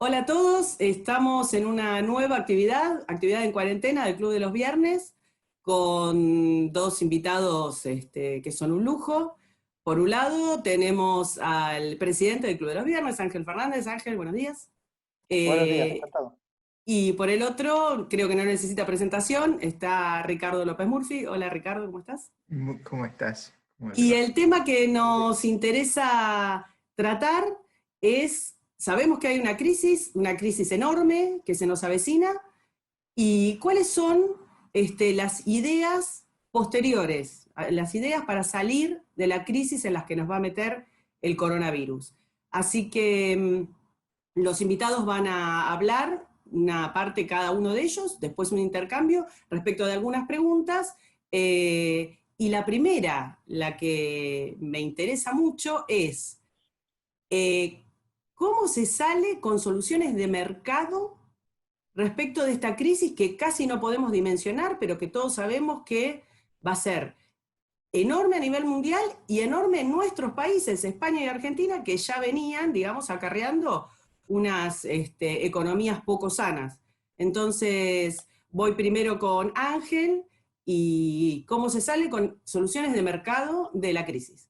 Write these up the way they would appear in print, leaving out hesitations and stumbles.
Hola a todos, estamos en una nueva actividad en cuarentena del Club de los Viernes, con dos invitados que son un lujo. Por un lado tenemos al presidente del Club de los Viernes, Ángel Fernández. Ángel, buenos días. Buenos días, Eh, encantado. y por el otro, creo que no necesita presentación, está Ricardo López Murphy. Hola Ricardo, ¿cómo estás? ¿Cómo estás? ¿Cómo te Y va? el tema que Muy bien. nos interesa tratar es, sabemos que hay una crisis enorme que se nos avecina, y cuáles son las ideas posteriores, las ideas para salir de la crisis en las que nos va a meter el coronavirus. Así que los invitados van a hablar una parte cada uno de ellos, después un intercambio respecto de algunas preguntas. Y la primera, la que me interesa mucho, es eh, cómo se sale con soluciones de mercado respecto de esta crisis que casi no podemos dimensionar, pero que todos sabemos que va a ser enorme a nivel mundial y enorme en nuestros países, España y Argentina, que ya venían, digamos, acarreando unas economías poco sanas. Entonces, voy primero con Ángel y cómo se sale con soluciones de mercado de la crisis.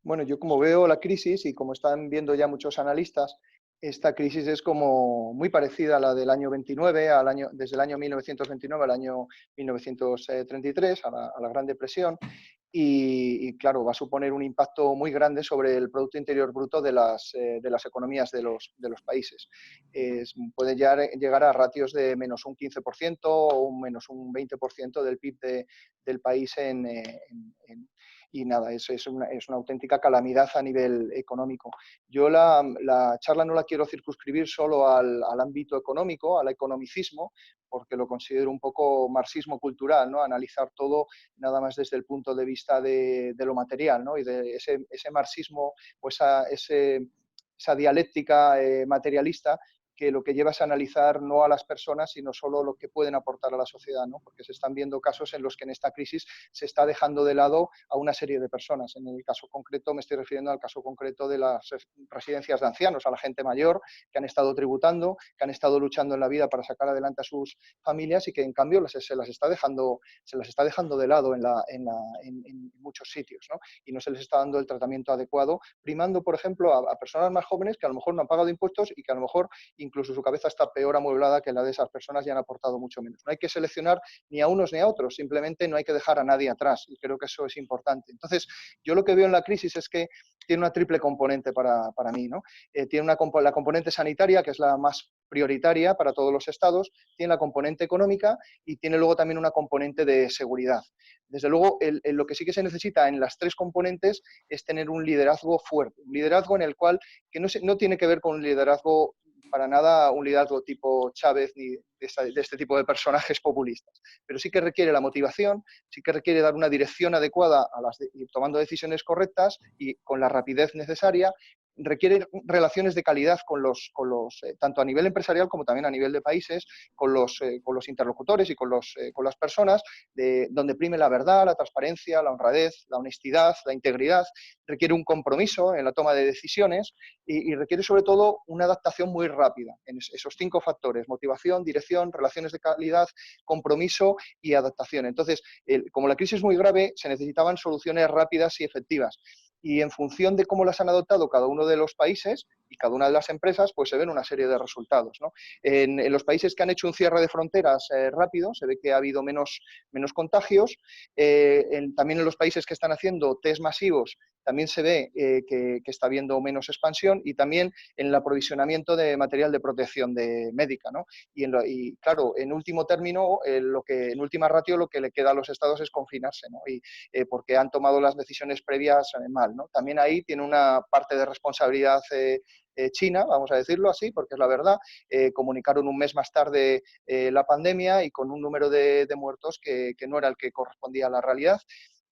Bueno, yo como veo la crisis y como están viendo ya muchos analistas, esta crisis es como muy parecida a la del año 29, desde el año 1929 al año 1933, a la Gran Depresión, y, claro, va a suponer un impacto muy grande sobre el Producto Interior Bruto de las economías de los países. Puede llegar a ratios de menos un 15% o un menos un 20% del PIB del país y nada, es una auténtica calamidad a nivel económico. Yo la charla no la quiero circunscribir solo al ámbito económico, al economicismo, porque lo considero un poco marxismo cultural, ¿no? Analizar todo nada más desde el punto de vista de lo material, ¿no? Y de ese marxismo o esa dialéctica materialista que lo que lleva es a analizar no a las personas, sino solo lo que pueden aportar a la sociedad, ¿no? Porque se están viendo casos en los que en esta crisis se está dejando de lado a una serie de personas. En el caso concreto, me estoy refiriendo al caso concreto de las residencias de ancianos, a la gente mayor que han estado tributando, que han estado luchando en la vida para sacar adelante a sus familias y que en cambio se las está dejando de lado en muchos sitios, ¿no? Y no se les está dando el tratamiento adecuado, primando, por ejemplo, a personas más jóvenes que a lo mejor no han pagado impuestos y que a lo mejor incluso su cabeza está peor amueblada que la de esas personas y han aportado mucho menos. No hay que seleccionar ni a unos ni a otros, simplemente no hay que dejar a nadie atrás y creo que eso es importante. Entonces, yo lo que veo en la crisis es que tiene una triple componente para mí, ¿no? Tiene la componente sanitaria, que es la más prioritaria para todos los estados, tiene la componente económica y tiene luego también una componente de seguridad. Desde luego, lo que sí que se necesita en las tres componentes es tener un liderazgo fuerte, un liderazgo en el cual, que no tiene que ver con un liderazgo para nada, un liderazgo tipo Chávez ni de este tipo de personajes populistas, pero sí que requiere la motivación, sí que requiere dar una dirección adecuada tomando decisiones correctas y con la rapidez necesaria, requiere relaciones de calidad tanto a nivel empresarial como también a nivel de países, con los interlocutores y con las personas, donde prime la verdad, la transparencia, la honradez, la honestidad, la integridad. Requiere un compromiso en la toma de decisiones y requiere sobre todo una adaptación muy rápida en esos 5 factores: motivación, dirección, relaciones de calidad, compromiso y adaptación. Entonces, como la crisis es muy grave, se necesitaban soluciones rápidas y efectivas. Y en función de cómo las han adoptado cada uno de los países y cada una de las empresas, pues se ven una serie de resultados, ¿no? En los países que han hecho un cierre de fronteras rápido, se ve que ha habido menos contagios. También en los países que están haciendo test masivos, también se ve que está habiendo menos expansión, y también en el aprovisionamiento de material de protección médica, ¿no? Y claro, en último término, en última ratio, lo que le queda a los estados es confinarse, ¿no? Porque han tomado las decisiones previas mal, ¿no? También ahí tiene una parte de responsabilidad China, vamos a decirlo así, porque es la verdad. Comunicaron un mes más tarde la pandemia y con un número de muertos que no era el que correspondía a la realidad,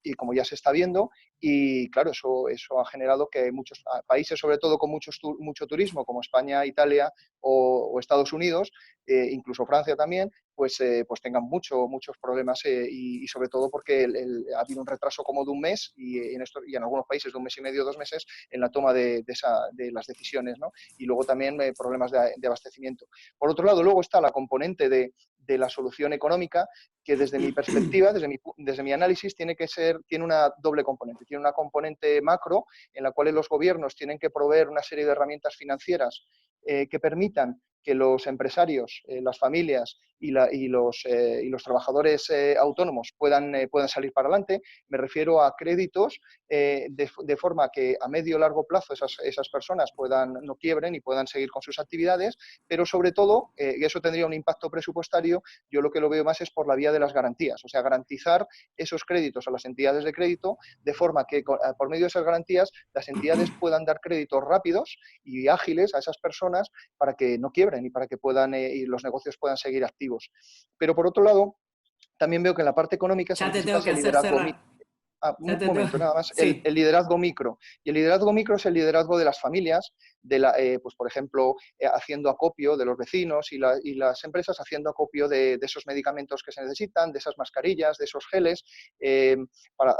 y como ya se está viendo, y claro, eso ha generado que muchos países, sobre todo con mucho turismo, como España, Italia o Estados Unidos, incluso Francia también, pues tengan muchos problemas y sobre todo porque ha habido un retraso como de un mes y en algunos países de un mes y medio, 2 meses, en la toma de las decisiones, ¿no? Y luego también problemas de abastecimiento. Por otro lado, luego está la componente de la solución económica, que desde mi perspectiva, desde mi análisis, tiene una doble componente. Tiene una componente macro, en la cual los gobiernos tienen que proveer una serie de herramientas financieras que permitan que los empresarios, las familias y los trabajadores autónomos puedan salir para adelante. Me refiero a créditos de forma que a medio o largo plazo esas personas no quiebren y puedan seguir con sus actividades, pero sobre todo, y eso tendría un impacto presupuestario, yo lo que lo veo más es por la vía de las garantías, o sea, garantizar esos créditos a las entidades de crédito de forma que por medio de esas garantías las entidades puedan dar créditos rápidos y ágiles a esas personas para que no quiebren y para que y los negocios puedan seguir activos. Pero por otro lado, también veo que en la parte económica se Ya te necesita tengo que ese hacer liderazgo. cerrar. Un momento, nada más. El Sí. liderazgo micro. Y el liderazgo micro es el liderazgo de las familias, pues por ejemplo, haciendo acopio de los vecinos y las empresas haciendo acopio de esos medicamentos que se necesitan, de esas mascarillas, de esos geles,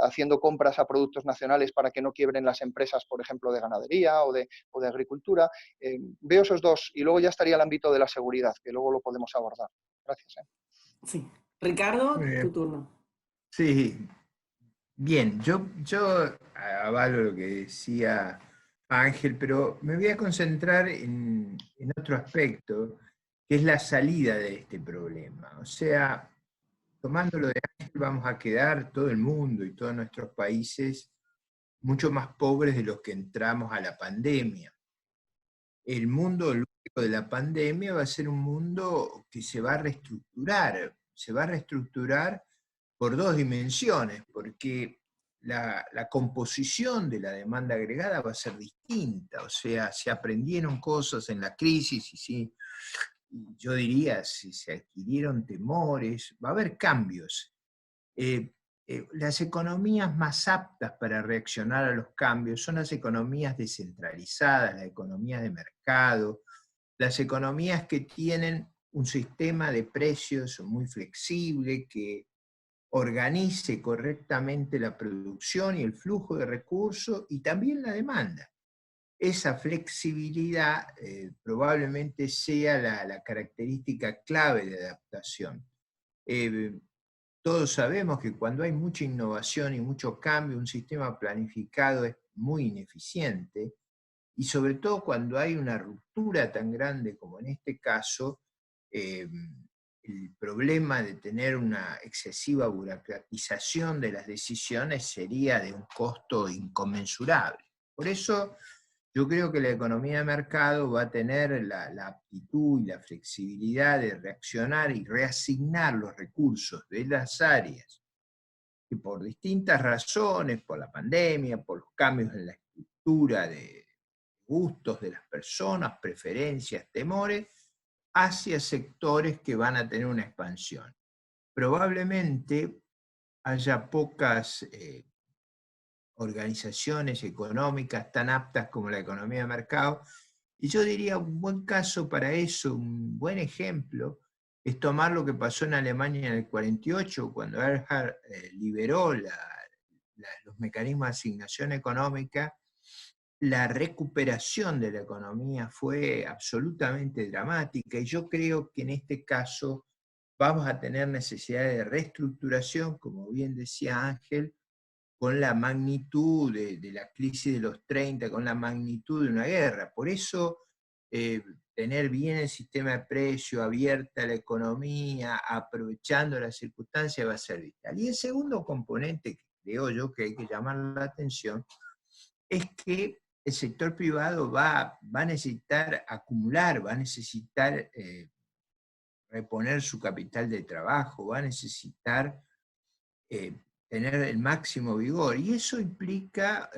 haciendo compras a productos nacionales para que no quiebren las empresas, por ejemplo, de ganadería o de agricultura. Veo esos dos. Y luego ya estaría el ámbito de la seguridad, que luego lo podemos abordar. Gracias. Sí. Ricardo, tu Eh, turno. sí, bien, yo avalo lo que decía Ángel, pero me voy a concentrar en otro aspecto, que es la salida de este problema. O sea, tomando lo de Ángel, vamos a quedar todo el mundo y todos nuestros países mucho más pobres de los que entramos a la pandemia. El mundo luego de la pandemia va a ser un mundo que se va a reestructurar por dos dimensiones, porque la composición de la demanda agregada va a ser distinta, o sea, se aprendieron cosas en la crisis y yo diría, si se adquirieron temores, va a haber cambios. Eh, las economías más aptas para reaccionar a los cambios son las economías descentralizadas, las economías de mercado, las economías que tienen un sistema de precios muy flexible, que organice correctamente la producción y el flujo de recursos y también la demanda. Esa flexibilidad probablemente sea la característica clave de adaptación. Eh, todos sabemos que cuando hay mucha innovación y mucho cambio, un sistema planificado es muy ineficiente, y sobre todo cuando hay una ruptura tan grande como en este caso, el problema de tener una excesiva burocratización de las decisiones sería de un costo inconmensurable. Por eso yo creo que la economía de mercado va a tener la aptitud y la flexibilidad de reaccionar y reasignar los recursos de las áreas que por distintas razones, por la pandemia, por los cambios en la estructura de gustos de las personas, preferencias, temores, hacia sectores que van a tener una expansión. Probablemente haya pocas organizaciones económicas tan aptas como la economía de mercado, y yo diría un buen caso para eso, un buen ejemplo, es tomar lo que pasó en Alemania en el 48, cuando Erhard liberó los mecanismos de asignación económica. La recuperación de la economía fue absolutamente dramática, y yo creo que en este caso vamos a tener necesidad de reestructuración, como bien decía Ángel, con la magnitud de la crisis de los 30, con la magnitud de una guerra. Por eso, tener bien el sistema de precio, abierta la economía, aprovechando las circunstancias, va a ser vital. Y el segundo componente que creo yo que hay que llamar la atención es que el sector privado va a necesitar acumular, va a necesitar reponer su capital de trabajo, va a necesitar tener el máximo vigor. Y eso implica,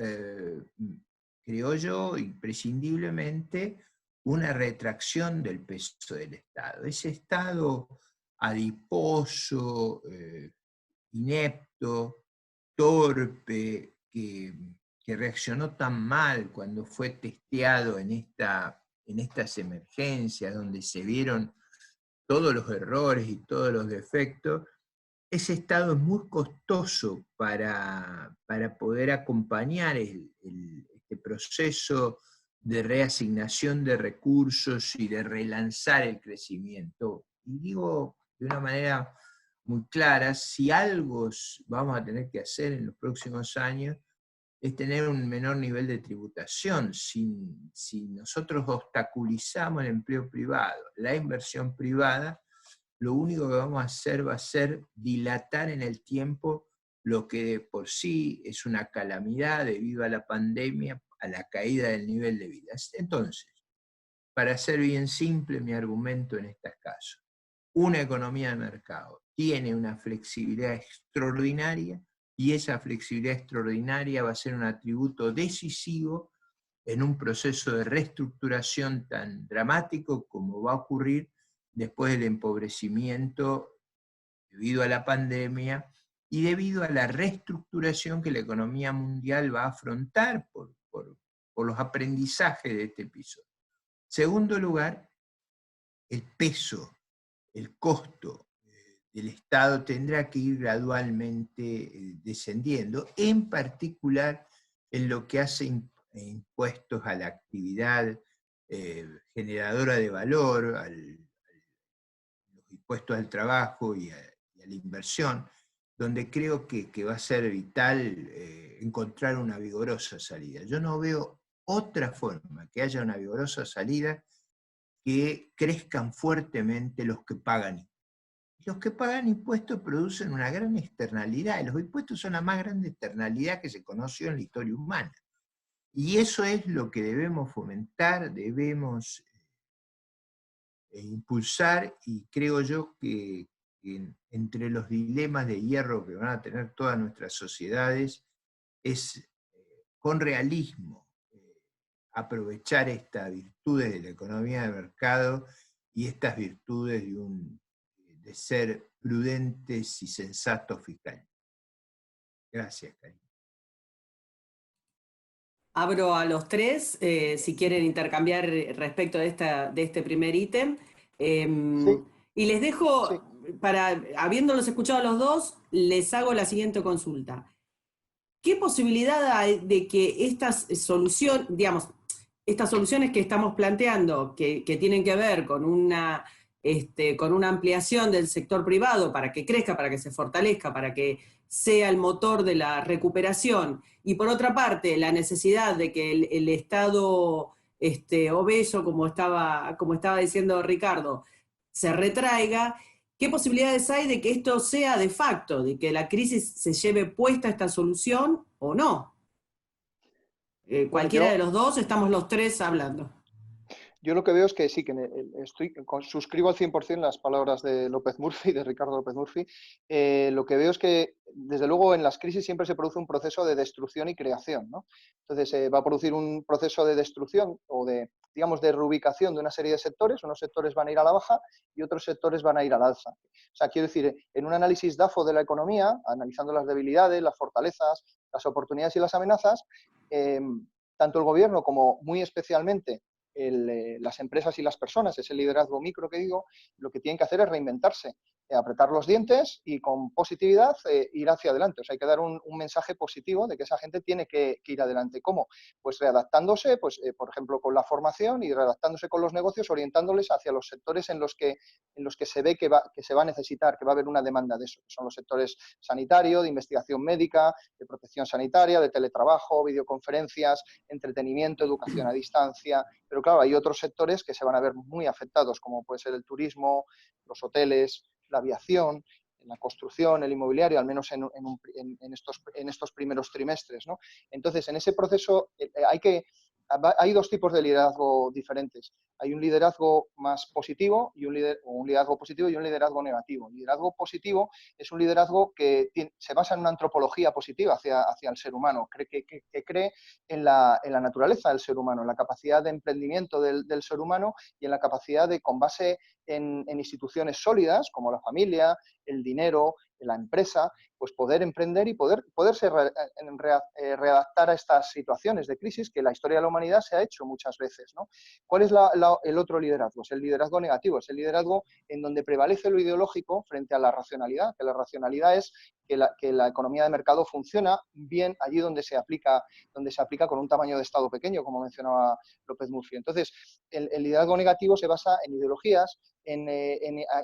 creo yo, imprescindiblemente, una retracción del peso del Estado. Ese Estado adiposo, inepto, torpe, que reaccionó tan mal cuando fue testeado en estas emergencias, donde se vieron todos los errores y todos los defectos, ese Estado es muy costoso para poder acompañar este proceso de reasignación de recursos y de relanzar el crecimiento. Y digo de una manera muy clara, si algo vamos a tener que hacer en los próximos años, es tener un menor nivel de tributación. Si nosotros obstaculizamos el empleo privado, la inversión privada, lo único que vamos a hacer va a ser dilatar en el tiempo lo que de por sí es una calamidad debido a la pandemia, a la caída del nivel de vida. Entonces, para ser bien simple mi argumento en este caso, una economía de mercado tiene una flexibilidad extraordinaria y esa flexibilidad extraordinaria va a ser un atributo decisivo en un proceso de reestructuración tan dramático como va a ocurrir después del empobrecimiento debido a la pandemia y debido a la reestructuración que la economía mundial va a afrontar por los aprendizajes de este episodio. Segundo lugar, el peso, el costo del Estado tendrá que ir gradualmente descendiendo, en particular en lo que hace impuestos a la actividad generadora de valor, los impuestos al trabajo y a la inversión, donde creo que va a ser vital encontrar una vigorosa salida. Yo no veo otra forma que haya una vigorosa salida que crezcan fuertemente los que pagan impuestos. Los que pagan impuestos producen una gran externalidad, y los impuestos son la más grande externalidad que se conoció en la historia humana. Y eso es lo que debemos fomentar, debemos impulsar, y creo yo que entre los dilemas de hierro que van a tener todas nuestras sociedades es con realismo aprovechar estas virtudes de la economía de mercado y estas virtudes de ser prudentes y sensatos fiscalmente. Gracias, Karina. Abro a los tres, si quieren intercambiar respecto de este primer ítem. Sí, Y les dejo, sí. habiéndolos escuchado a los dos, les hago la siguiente consulta. ¿Qué posibilidad hay de que estas soluciones que estamos planteando, que tienen que ver con una ampliación del sector privado para que crezca, para que se fortalezca, para que sea el motor de la recuperación, y por otra parte la necesidad de que el Estado obeso, como estaba diciendo Ricardo, se retraiga? ¿Qué posibilidades hay de que esto sea de facto, de que la crisis se lleve puesta esta solución o no? Bueno, Cualquiera de los dos, estamos los tres hablando. Yo lo que veo es que sí, que suscribo al 100% las palabras de López Murphy, de Ricardo López Murphy. Lo que veo es que, desde luego, en las crisis siempre se produce un proceso de destrucción y creación, ¿no? Entonces, va a producir un proceso de destrucción o de reubicación de una serie de sectores. Unos sectores van a ir a la baja y otros sectores van a ir al alza. O sea, quiero decir, en un análisis DAFO de la economía, analizando las debilidades, las fortalezas, las oportunidades y las amenazas, tanto el gobierno como, muy especialmente, las empresas y las personas, ese liderazgo micro que digo, lo que tienen que hacer es reinventarse, apretar los dientes y con positividad ir hacia adelante. O sea, hay que dar un mensaje positivo de que esa gente tiene que ir adelante. ¿Cómo? Pues readaptándose, por ejemplo, con la formación, y readaptándose con los negocios, orientándoles hacia los sectores en los que se ve que se va a necesitar, que va a haber una demanda de eso, que son los sectores sanitario, de investigación médica, de protección sanitaria, de teletrabajo, videoconferencias, entretenimiento, educación a distancia. Pero claro, hay otros sectores que se van a ver muy afectados, como puede ser el turismo, los hoteles, la aviación, la construcción, el inmobiliario, al menos en estos primeros trimestres, ¿no? Entonces, en ese proceso hay dos tipos de liderazgo diferentes. Hay un liderazgo más positivo y un liderazgo positivo y un liderazgo negativo. El liderazgo positivo es un liderazgo que se basa en una antropología positiva hacia el ser humano, que cree en la naturaleza del ser humano, en la capacidad de emprendimiento del ser humano y en la capacidad de, con base en instituciones sólidas como la familia, el dinero, la empresa, pues poder emprender y poderse readaptar a estas situaciones de crisis que la historia de la humanidad se ha hecho muchas veces, ¿no? ¿Cuál es el otro liderazgo? Es el liderazgo negativo, es el liderazgo en donde prevalece lo ideológico frente a la racionalidad, que la racionalidad es que la economía de mercado funciona bien allí donde se aplica con un tamaño de Estado pequeño, como mencionaba López Murphy. Entonces, el liderazgo negativo se basa en ideologías, en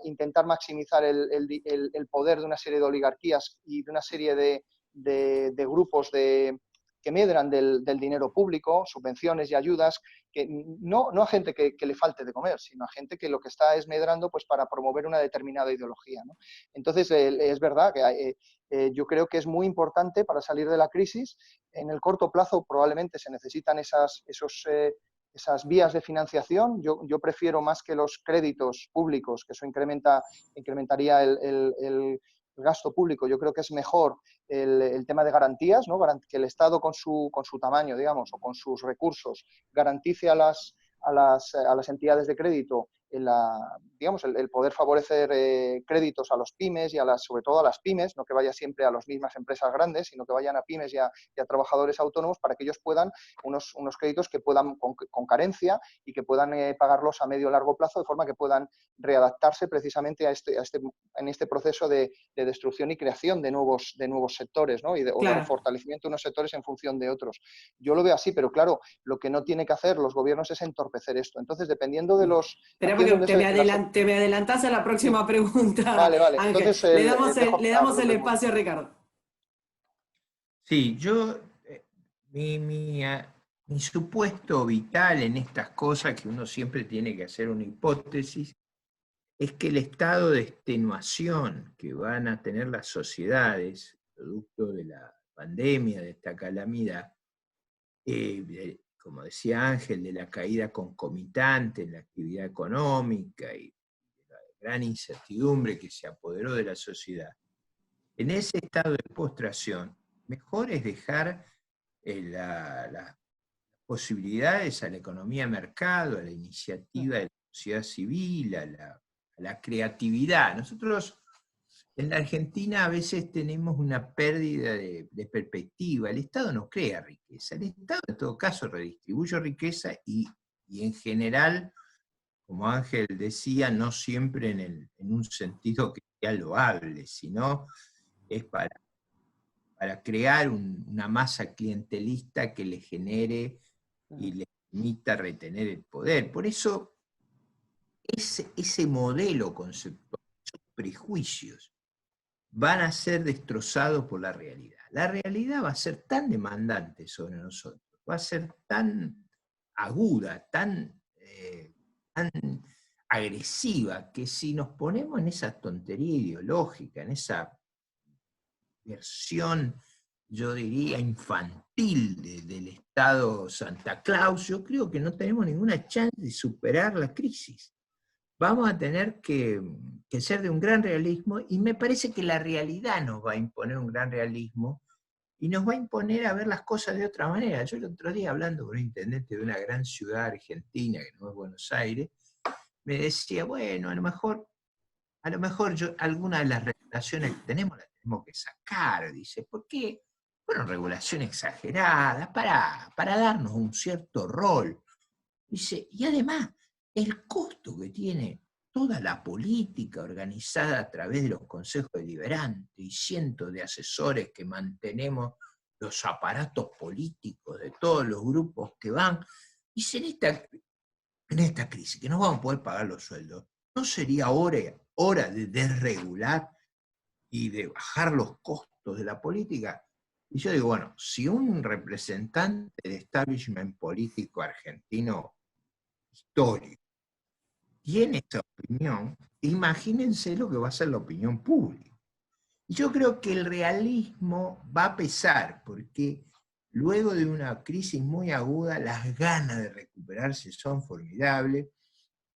intentar maximizar el poder de una serie de oligarquías y de una serie de grupos que medran del dinero público, subvenciones y ayudas, que no a gente que le falte de comer, sino a gente que lo que está es medrando pues, para promover una determinada ideología, ¿no? Entonces, es verdad que yo creo que es muy importante para salir de la crisis. En el corto plazo probablemente se necesitan esas vías de financiación. Yo prefiero más que los créditos públicos, que eso incrementaría el gasto público. Yo creo que es mejor el tema de garantías, ¿no? Que el Estado con su tamaño, digamos, o con sus recursos, garantice a las entidades de crédito el poder favorecer créditos a los pymes y sobre todo a las pymes, no que vaya siempre a las mismas empresas grandes, sino que vayan a pymes y a trabajadores autónomos para que ellos puedan unos créditos que puedan con carencia y que puedan pagarlos a medio o largo plazo de forma que puedan readaptarse precisamente en este proceso de destrucción y creación de nuevos sectores, ¿no? O de fortalecimiento de unos sectores en función de otros. Yo lo veo así, pero claro, lo que no tiene que hacer los gobiernos es entorpecer esto. Entonces, dependiendo de los... Porque te me adelantás a la próxima pregunta, vale. Ángel. Entonces, le damos el espacio a Ricardo. Sí, mi supuesto vital en estas cosas, que uno siempre tiene que hacer una hipótesis, es que el estado de extenuación que van a tener las sociedades, producto de la pandemia, de esta calamidad, como decía Ángel, de la caída concomitante en la actividad económica y de la gran incertidumbre que se apoderó de la sociedad, en ese estado de postración, mejor es dejar las posibilidades a la economía de mercado, a la iniciativa de la sociedad civil, a la creatividad. Nosotros en la Argentina a veces tenemos una pérdida de perspectiva. El Estado no crea riqueza, el Estado en todo caso redistribuye riqueza y en general, como Ángel decía, no siempre en un sentido que sea loable, sino es para crear una masa clientelista que le genere y le permita retener el poder. Por eso, ese modelo conceptual, esos prejuicios, van a ser destrozados por la realidad. La realidad va a ser tan demandante sobre nosotros, va a ser tan aguda, tan agresiva, que si nos ponemos en esa tontería ideológica, en esa versión, yo diría, infantil del Estado Santa Claus, yo creo que no tenemos ninguna chance de superar la crisis. Vamos a tener que ser de un gran realismo, y me parece que la realidad nos va a imponer un gran realismo y nos va a imponer a ver las cosas de otra manera. Yo el otro día, hablando con un intendente de una gran ciudad argentina, que no es Buenos Aires, me decía, bueno, a lo mejor algunas de las regulaciones que tenemos las tenemos que sacar, dice, porque fueron regulaciones exageradas para darnos un cierto rol. Dice, y además, el costo que tiene toda la política organizada a través de los consejos deliberantes y cientos de asesores que mantenemos los aparatos políticos de todos los grupos que van, dice, en esta crisis, que no vamos a poder pagar los sueldos, ¿no sería hora de desregular y de bajar los costos de la política? Y yo digo, bueno, si un representante del establishment político argentino histórico tiene esa opinión, imagínense lo que va a ser la opinión pública. Y yo creo que el realismo va a pesar, porque luego de una crisis muy aguda, las ganas de recuperarse son formidables.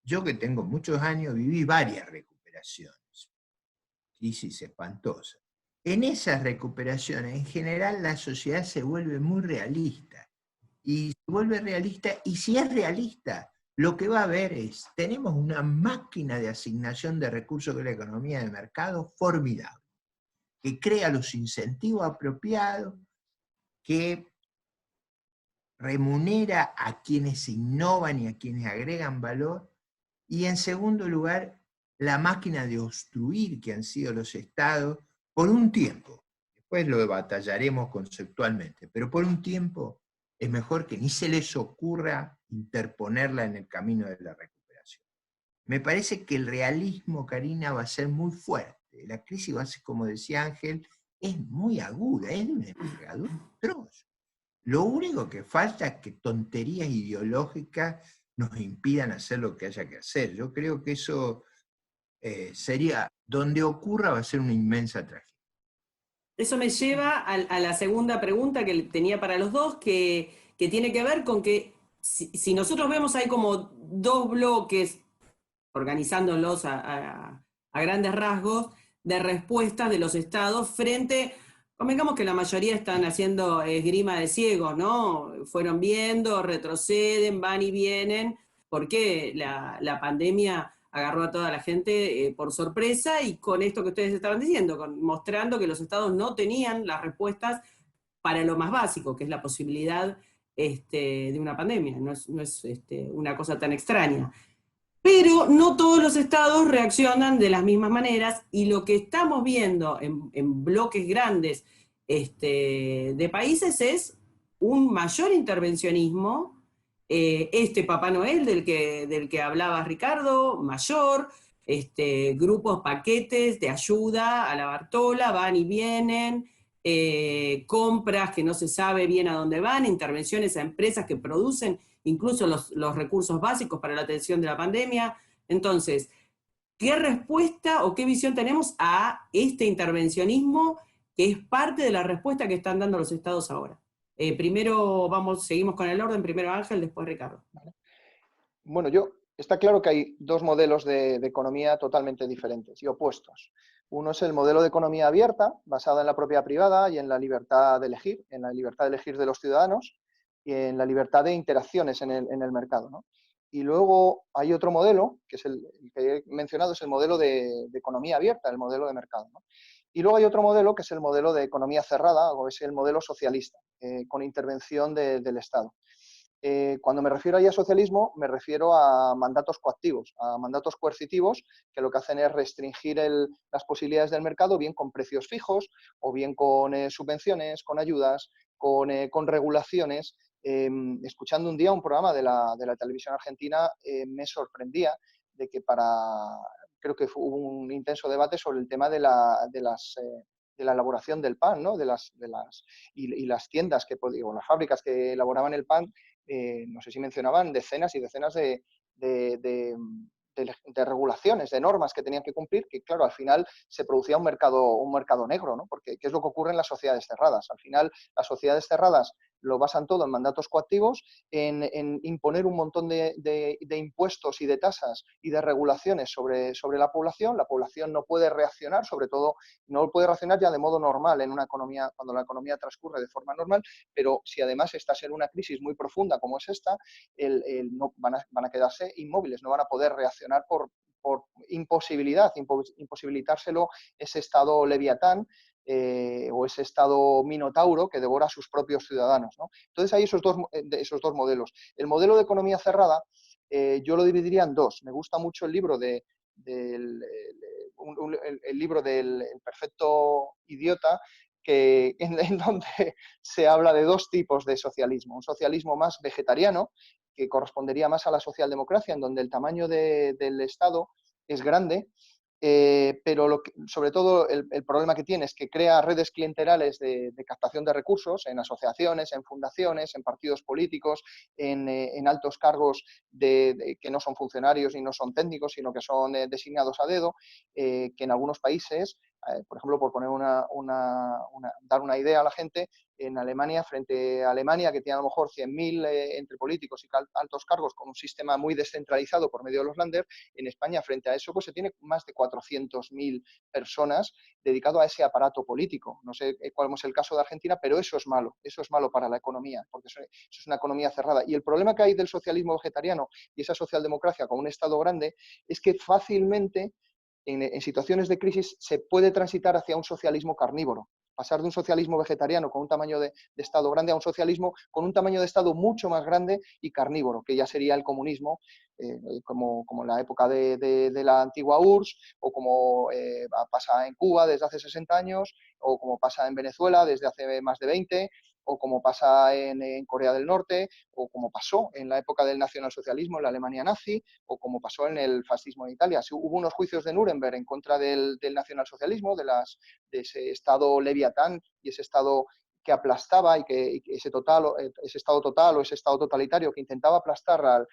Yo, que tengo muchos años, viví varias recuperaciones, crisis espantosas. En esas recuperaciones, en general, la sociedad se vuelve muy realista. Y se vuelve realista, y si es realista, lo que va a haber es, tenemos una máquina de asignación de recursos que es la economía de mercado formidable, que crea los incentivos apropiados, que remunera a quienes innovan y a quienes agregan valor, y en segundo lugar, la máquina de obstruir que han sido los estados por un tiempo. Después lo batallaremos conceptualmente, pero por un tiempo es mejor que ni se les ocurra interponerla en el camino de la recuperación. Me parece que el realismo, Karina, va a ser muy fuerte. La crisis va a ser, como decía Ángel, es muy aguda, es de una envergadura atroz. Lo único que falta es que tonterías ideológicas nos impidan hacer lo que haya que hacer. Yo creo que eso sería, donde ocurra va a ser una inmensa tragedia. Eso me lleva a la segunda pregunta que tenía para los dos, que tiene que ver con que si nosotros vemos hay como dos bloques, organizándolos a grandes rasgos, de respuestas de los estados frente, convengamos que la mayoría están haciendo esgrima de ciegos, ¿no? Fueron viendo, retroceden, van y vienen, porque la pandemia agarró a toda la gente por sorpresa, y con esto que ustedes estaban diciendo, mostrando que los estados no tenían las respuestas para lo más básico, que es la posibilidad de una pandemia, no es una cosa tan extraña. Pero no todos los estados reaccionan de las mismas maneras, y lo que estamos viendo en bloques grandes de países es un mayor intervencionismo, Papá Noel del que hablaba Ricardo, mayor, grupos, paquetes de ayuda a la Bartola, van y vienen, compras que no se sabe bien a dónde van, intervenciones a empresas que producen incluso los recursos básicos para la atención de la pandemia. Entonces, ¿qué respuesta o qué visión tenemos a este intervencionismo que es parte de la respuesta que están dando los estados ahora? Primero seguimos con el orden, primero Ángel, después Ricardo. Bueno, está claro que hay dos modelos de economía totalmente diferentes y opuestos. Uno es el modelo de economía abierta, basada en la propiedad privada y en la libertad de elegir de los ciudadanos y en la libertad de interacciones en el mercado, ¿no? Y luego hay otro modelo, que es el que he mencionado, es el modelo de economía abierta, el modelo de mercado, ¿no? Y luego hay otro modelo, que es el modelo de economía cerrada, o es el modelo socialista, con intervención del Estado. Cuando me refiero ahí a socialismo, me refiero a mandatos coactivos, a mandatos coercitivos, que lo que hacen es restringir las posibilidades del mercado, bien con precios fijos, o bien con subvenciones, con ayudas, con regulaciones. Escuchando un día un programa de la televisión argentina, me sorprendía de que creo que hubo un intenso debate sobre el tema de la elaboración del pan, ¿no? Y las tiendas o las fábricas que elaboraban el pan. No sé si mencionaban decenas y decenas de regulaciones, de normas que tenían que cumplir, que claro, al final se producía un mercado negro, ¿no? Porque ¿qué es lo que ocurre en las sociedades cerradas? Al final, las sociedades cerradas lo basan todo en mandatos coactivos, en imponer un montón de impuestos y de tasas y de regulaciones sobre la población. La población no puede reaccionar, sobre todo no puede reaccionar ya de modo normal en una economía, cuando la economía transcurre de forma normal, pero si además estás en una crisis muy profunda como es esta, no, van a quedarse inmóviles, no van a poder reaccionar por imposibilitárselo ese Estado leviatán, o ese Estado minotauro que devora a sus propios ciudadanos, ¿no? Entonces hay esos dos modelos. El modelo de economía cerrada yo lo dividiría en dos. Me gusta mucho el libro el libro del El perfecto idiota, en donde se habla de dos tipos de socialismo. Un socialismo más vegetariano, que correspondería más a la socialdemocracia, en donde el tamaño del Estado es grande, pero sobre todo el problema que tiene es que crea redes clienterales de captación de recursos en asociaciones, en fundaciones, en partidos políticos, en altos cargos que no son funcionarios y no son técnicos, sino que son designados a dedo, que en algunos países Por ejemplo, por poner dar una idea a la gente, en Alemania, frente a Alemania, que tiene a lo mejor 100.000 entre políticos y altos cargos, con un sistema muy descentralizado por medio de los Länder, en España, frente a eso, pues se tiene más de 400.000 personas dedicado a ese aparato político. No sé cuál es el caso de Argentina, pero eso es malo para la economía, porque eso es una economía cerrada. Y el problema que hay del socialismo vegetariano y esa socialdemocracia con un Estado grande es que fácilmente en situaciones de crisis se puede transitar hacia un socialismo carnívoro, pasar de un socialismo vegetariano con un tamaño de Estado grande a un socialismo con un tamaño de Estado mucho más grande y carnívoro, que ya sería el comunismo, como en la época de la antigua URSS, o como pasa en Cuba desde hace 60 años, o como pasa en Venezuela desde hace más de 20, o como pasa en Corea del Norte, o como pasó en la época del nacionalsocialismo en la Alemania nazi, o como pasó en el fascismo en Italia. Hubo unos juicios de Nuremberg en contra del nacionalsocialismo, de ese Estado leviatán y ese Estado que aplastaba y que ese Estado total o ese Estado totalitario que intentaba aplastar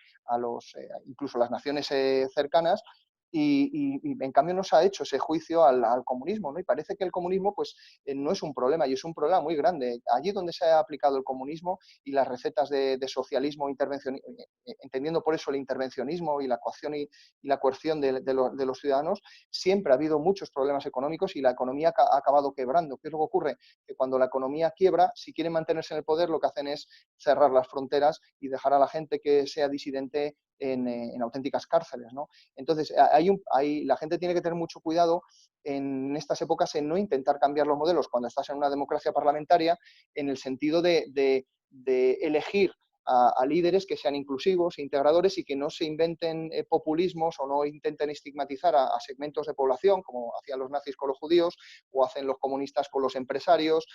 incluso las naciones cercanas. Y en cambio no se ha hecho ese juicio al comunismo, ¿no? Y parece que el comunismo pues, no es un problema, y es un problema muy grande. Allí donde se ha aplicado el comunismo y las recetas de socialismo, entendiendo por eso el intervencionismo y la coacción y la coerción de los ciudadanos, siempre ha habido muchos problemas económicos y la economía ha acabado quebrando. ¿Qué es lo que ocurre? Que cuando la economía quiebra, si quieren mantenerse en el poder, lo que hacen es cerrar las fronteras y dejar a la gente que sea disidente en auténticas cárceles, ¿no? Entonces, la gente tiene que tener mucho cuidado en estas épocas en no intentar cambiar los modelos cuando estás en una democracia parlamentaria, en el sentido de elegir a líderes que sean inclusivos, integradores y que no se inventen populismos o no intenten estigmatizar a segmentos de población, como hacían los nazis con los judíos o hacen los comunistas con los empresarios,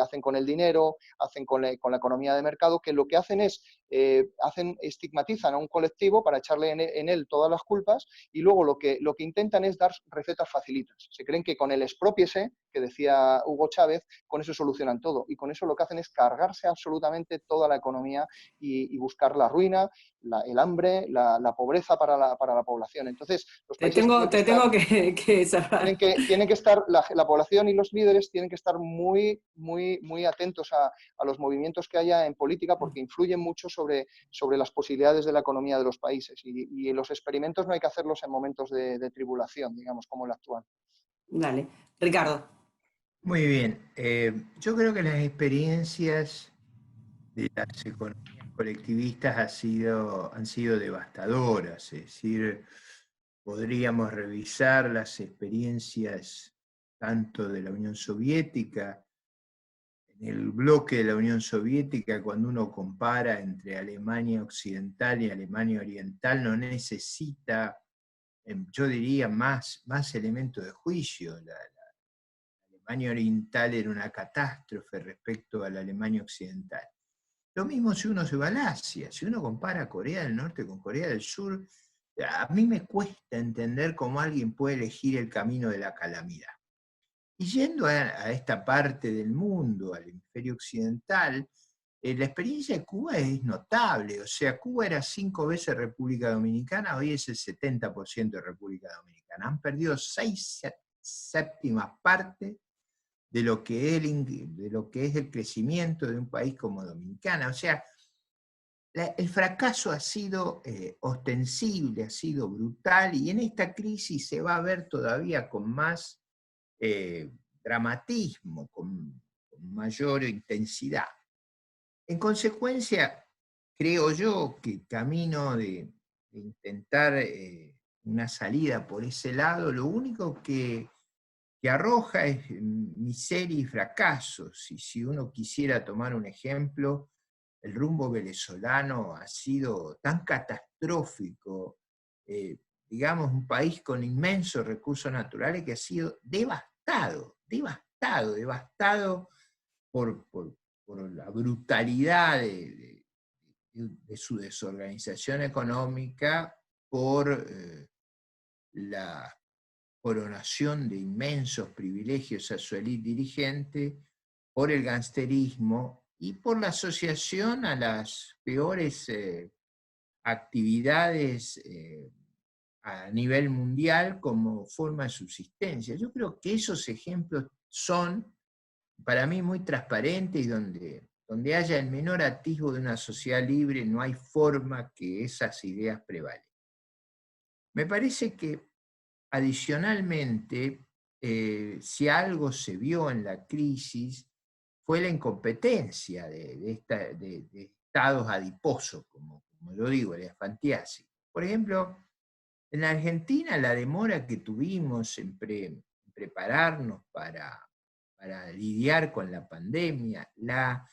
hacen con el dinero, hacen con la economía de mercado, que lo que hacen es estigmatizan a un colectivo para echarle en él todas las culpas, y luego lo que intentan es dar recetas facilitas. Se creen que con el expropiese, que decía Hugo Chávez, con eso solucionan todo, y con eso lo que hacen es cargarse absolutamente toda la economía y buscar la ruina, el hambre, la pobreza para la población. Entonces, los países tengo que cerrar. Tienen que estar, la población y los líderes tienen que estar muy, muy, muy atentos a los movimientos que haya en política, porque influyen mucho sobre las posibilidades de la economía de los países. Y los experimentos no hay que hacerlos en momentos de tribulación, digamos, como el actual. Dale. Ricardo. Muy bien. Yo creo que las experiencias de las economías colectivistas han sido devastadoras. Es decir, podríamos revisar las experiencias tanto de la Unión Soviética, en el bloque de la Unión Soviética, cuando uno compara entre Alemania Occidental y Alemania Oriental, no necesita, yo diría, más elementos de juicio. La Alemania Oriental era una catástrofe respecto a la Alemania Occidental. Lo mismo si uno se va al Asia, si uno compara Corea del Norte con Corea del Sur, a mí me cuesta entender cómo alguien puede elegir el camino de la calamidad. Y yendo a esta parte del mundo, al hemisferio occidental, la experiencia de Cuba es notable. O sea, Cuba era 5 veces República Dominicana, hoy es el 70% de República Dominicana. Han perdido 6 séptimas partes de lo que es el crecimiento de un país como Dominicana. O sea, el fracaso ha sido ostensible, ha sido brutal, y en esta crisis se va a ver todavía con más dramatismo, con mayor intensidad. En consecuencia, creo yo que el camino de intentar una salida por ese lado, lo único que arroja es miseria y fracasos. Y si uno quisiera tomar un ejemplo, el rumbo venezolano ha sido tan catastrófico, digamos, un país con inmensos recursos naturales que ha sido devastado por la brutalidad de su desorganización económica, por la coronación de inmensos privilegios a su élite dirigente, por el gangsterismo y por la asociación a las peores actividades a nivel mundial como forma de subsistencia. Yo creo que esos ejemplos son, para mí, muy transparentes, y donde haya el menor atisbo de una sociedad libre, no hay forma que esas ideas prevalezcan. Me parece que, adicionalmente, si algo se vio en la crisis, fue la incompetencia de estados adiposos, como yo digo, la elefantiasis. Por ejemplo, en la Argentina, la demora que tuvimos en prepararnos para lidiar con la pandemia, la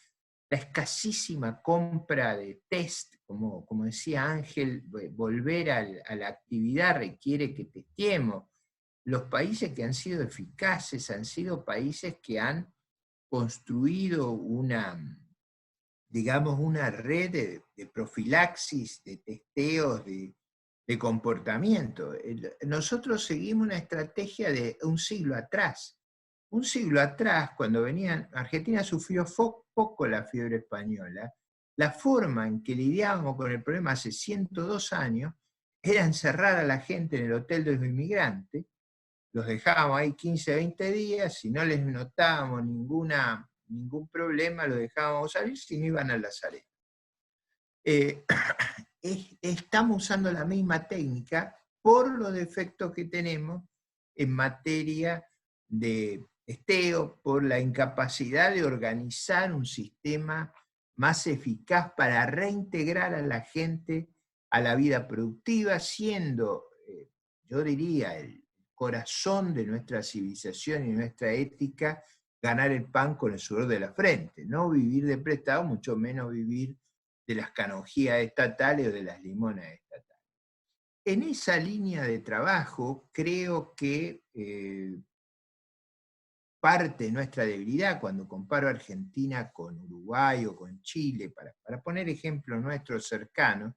escasísima compra de test, como decía Ángel, volver a la actividad requiere que testeemos. Los países que han sido eficaces han sido países que han construido una red de profilaxis, de testeos, de comportamiento. Nosotros seguimos una estrategia de un siglo atrás. Un siglo atrás, cuando Argentina sufrió poco la fiebre española, la forma en que lidiábamos con el problema hace 102 años era encerrar a la gente en el hotel de los inmigrantes, los dejábamos ahí 15, 20 días, si no les notábamos ningún problema, los dejábamos salir, si no iban al lazareto. Estamos usando la misma técnica por los defectos que tenemos en materia de testeo, por la incapacidad de organizar un sistema más eficaz para reintegrar a la gente a la vida productiva, siendo, yo diría, el corazón de nuestra civilización y nuestra ética, ganar el pan con el sudor de la frente, no vivir de prestado, mucho menos vivir de las canonjías estatales o de las limonas estatales. En esa línea de trabajo, creo que parte de nuestra debilidad, cuando comparo Argentina con Uruguay o con Chile, para poner ejemplos nuestros cercanos,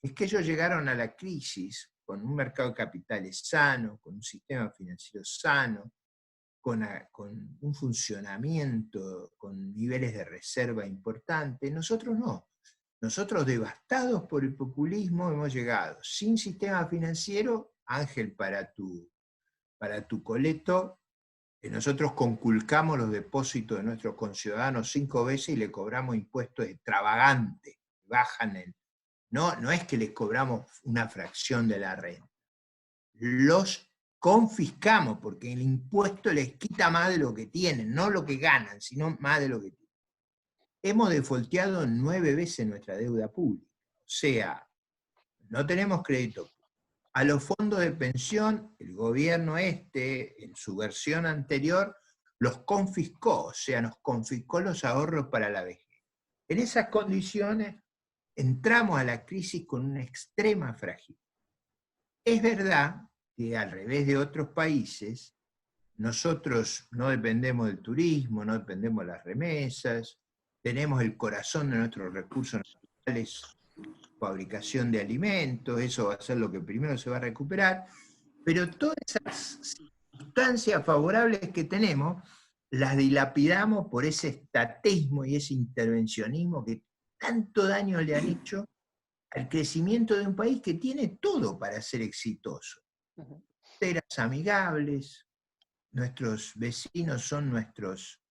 es que ellos llegaron a la crisis con un mercado de capitales sano, con un sistema financiero sano, con un funcionamiento, con niveles de reserva importantes. Nosotros no. Nosotros, devastados por el populismo, hemos llegado sin sistema financiero. Ángel, para tu coleto, nosotros conculcamos los depósitos de nuestros conciudadanos 5 veces y le cobramos impuestos extravagantes. No es que les cobramos una fracción de la renta. Los confiscamos porque el impuesto les quita más de lo que tienen, no lo que ganan, sino más de lo que tienen. Hemos defaulteado 9 veces nuestra deuda pública. O sea, no tenemos crédito. A los fondos de pensión, el gobierno en su versión anterior, los confiscó, o sea, nos confiscó los ahorros para la vejez. En esas condiciones, entramos a la crisis con una extrema fragilidad. Es verdad que, al revés de otros países, nosotros no dependemos del turismo, no dependemos de las remesas, tenemos el corazón de nuestros recursos naturales, fabricación de alimentos, eso va a ser lo que primero se va a recuperar, pero todas esas circunstancias favorables que tenemos, las dilapidamos por ese estatismo y ese intervencionismo que tanto daño le han hecho al crecimiento de un país que tiene todo para ser exitoso. Fronteras amigables, nuestros vecinos son nuestros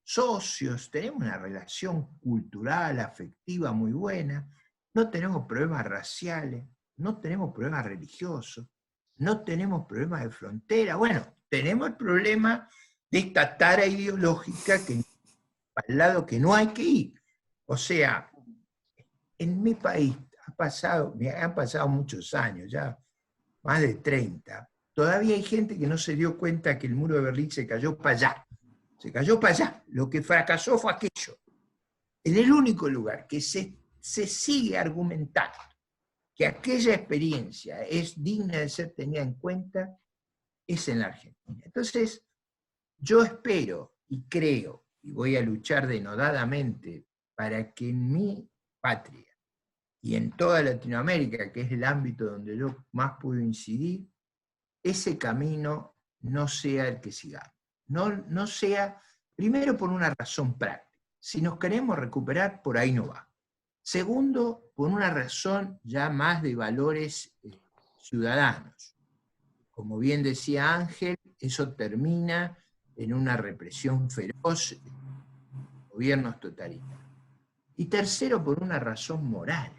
socios, tenemos una relación cultural, afectiva muy buena, no tenemos problemas raciales, no tenemos problemas religiosos, no tenemos problemas de frontera. Bueno, tenemos el problema de esta tara ideológica al lado que no hay que ir. O sea, en mi país han pasado muchos años, ya más de 30, todavía hay gente que no se dio cuenta que el muro de Berlín se cayó para allá. Se cayó para allá. Lo que fracasó fue aquello. En el único lugar que se sigue argumentando que aquella experiencia es digna de ser tenida en cuenta es en la Argentina. Entonces, yo espero y creo, y voy a luchar denodadamente para que en mi patria y en toda Latinoamérica, que es el ámbito donde yo más puedo incidir, ese camino no sea el que sigamos. No sea, primero, por una razón práctica. Si nos queremos recuperar, por ahí no va. Segundo, por una razón ya más de valores ciudadanos. Como bien decía Ángel, eso termina en una represión feroz, gobiernos totalitarios. Y tercero, por una razón moral.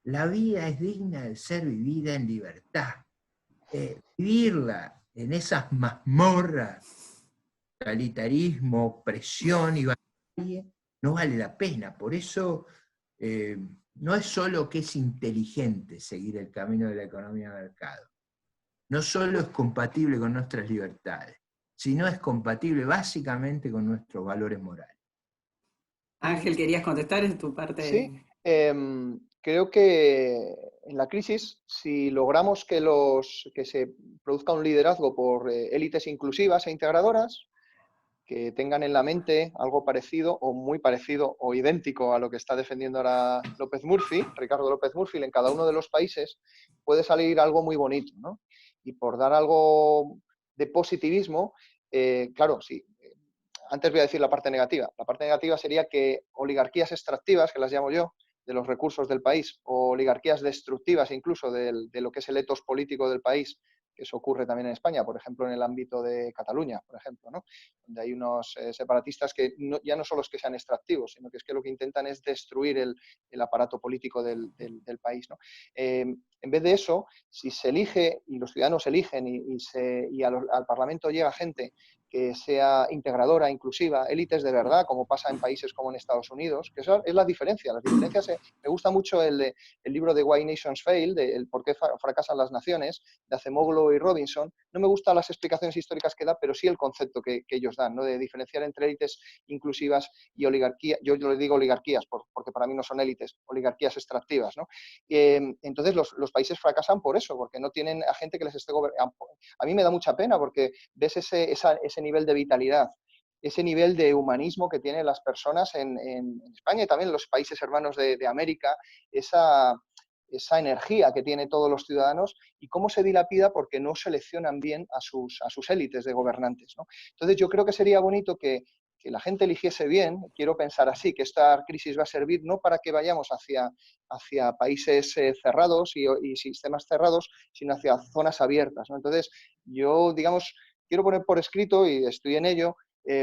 La vida es digna de ser vivida en libertad. Vivirla en esas mazmorras, totalitarismo, opresión y barbarie, no vale la pena. Por eso no es solo que es inteligente seguir el camino de la economía de mercado, no solo es compatible con nuestras libertades, sino es compatible básicamente con nuestros valores morales. Ángel, ¿querías contestar en tu parte? Sí, creo que en la crisis, si logramos que se produzca un liderazgo por élites inclusivas e integradoras, que tengan en la mente algo parecido o muy parecido o idéntico a lo que está defendiendo ahora Ricardo López Murphy, en cada uno de los países, puede salir algo muy bonito, ¿no? Y por dar algo de positivismo, claro, sí. Antes voy a decir la parte negativa. La parte negativa sería que oligarquías extractivas, que las llamo yo, de los recursos del país, o oligarquías destructivas incluso de lo que es el etos político del país, que eso ocurre también en España, por ejemplo, en el ámbito de Cataluña, por ejemplo, ¿no? Donde hay unos separatistas que ya no solo es que sean extractivos, sino que es que lo que intentan es destruir el aparato político del país, ¿no? En vez de eso, si se elige y los ciudadanos eligen y al Parlamento llega gente que sea integradora, inclusiva, élites de verdad, como pasa en países como en Estados Unidos, que eso es la diferencia. Las diferencias, me gusta mucho el libro de Why Nations Fail, de el por qué fracasan las naciones, de Acemoglu y Robinson. No me gustan las explicaciones históricas que da, pero sí el concepto que ellos dan, ¿no? De diferenciar entre élites inclusivas y oligarquía. Yo les digo oligarquías, porque para mí no son élites, oligarquías extractivas, ¿no? Entonces los países fracasan por eso, porque no tienen a gente que les esté gobernando. A mí me da mucha pena porque ves ese nivel de vitalidad, ese nivel de humanismo que tienen las personas en España y también en los países hermanos de América, esa energía que tienen todos los ciudadanos y cómo se dilapida porque no seleccionan bien a sus élites de gobernantes, ¿no? Entonces yo creo que sería bonito que la gente eligiese bien. Quiero pensar así, que esta crisis va a servir no para que vayamos hacia países cerrados y sistemas cerrados, sino hacia zonas abiertas, ¿no? Entonces yo, digamos, quiero poner por escrito, y estoy en ello,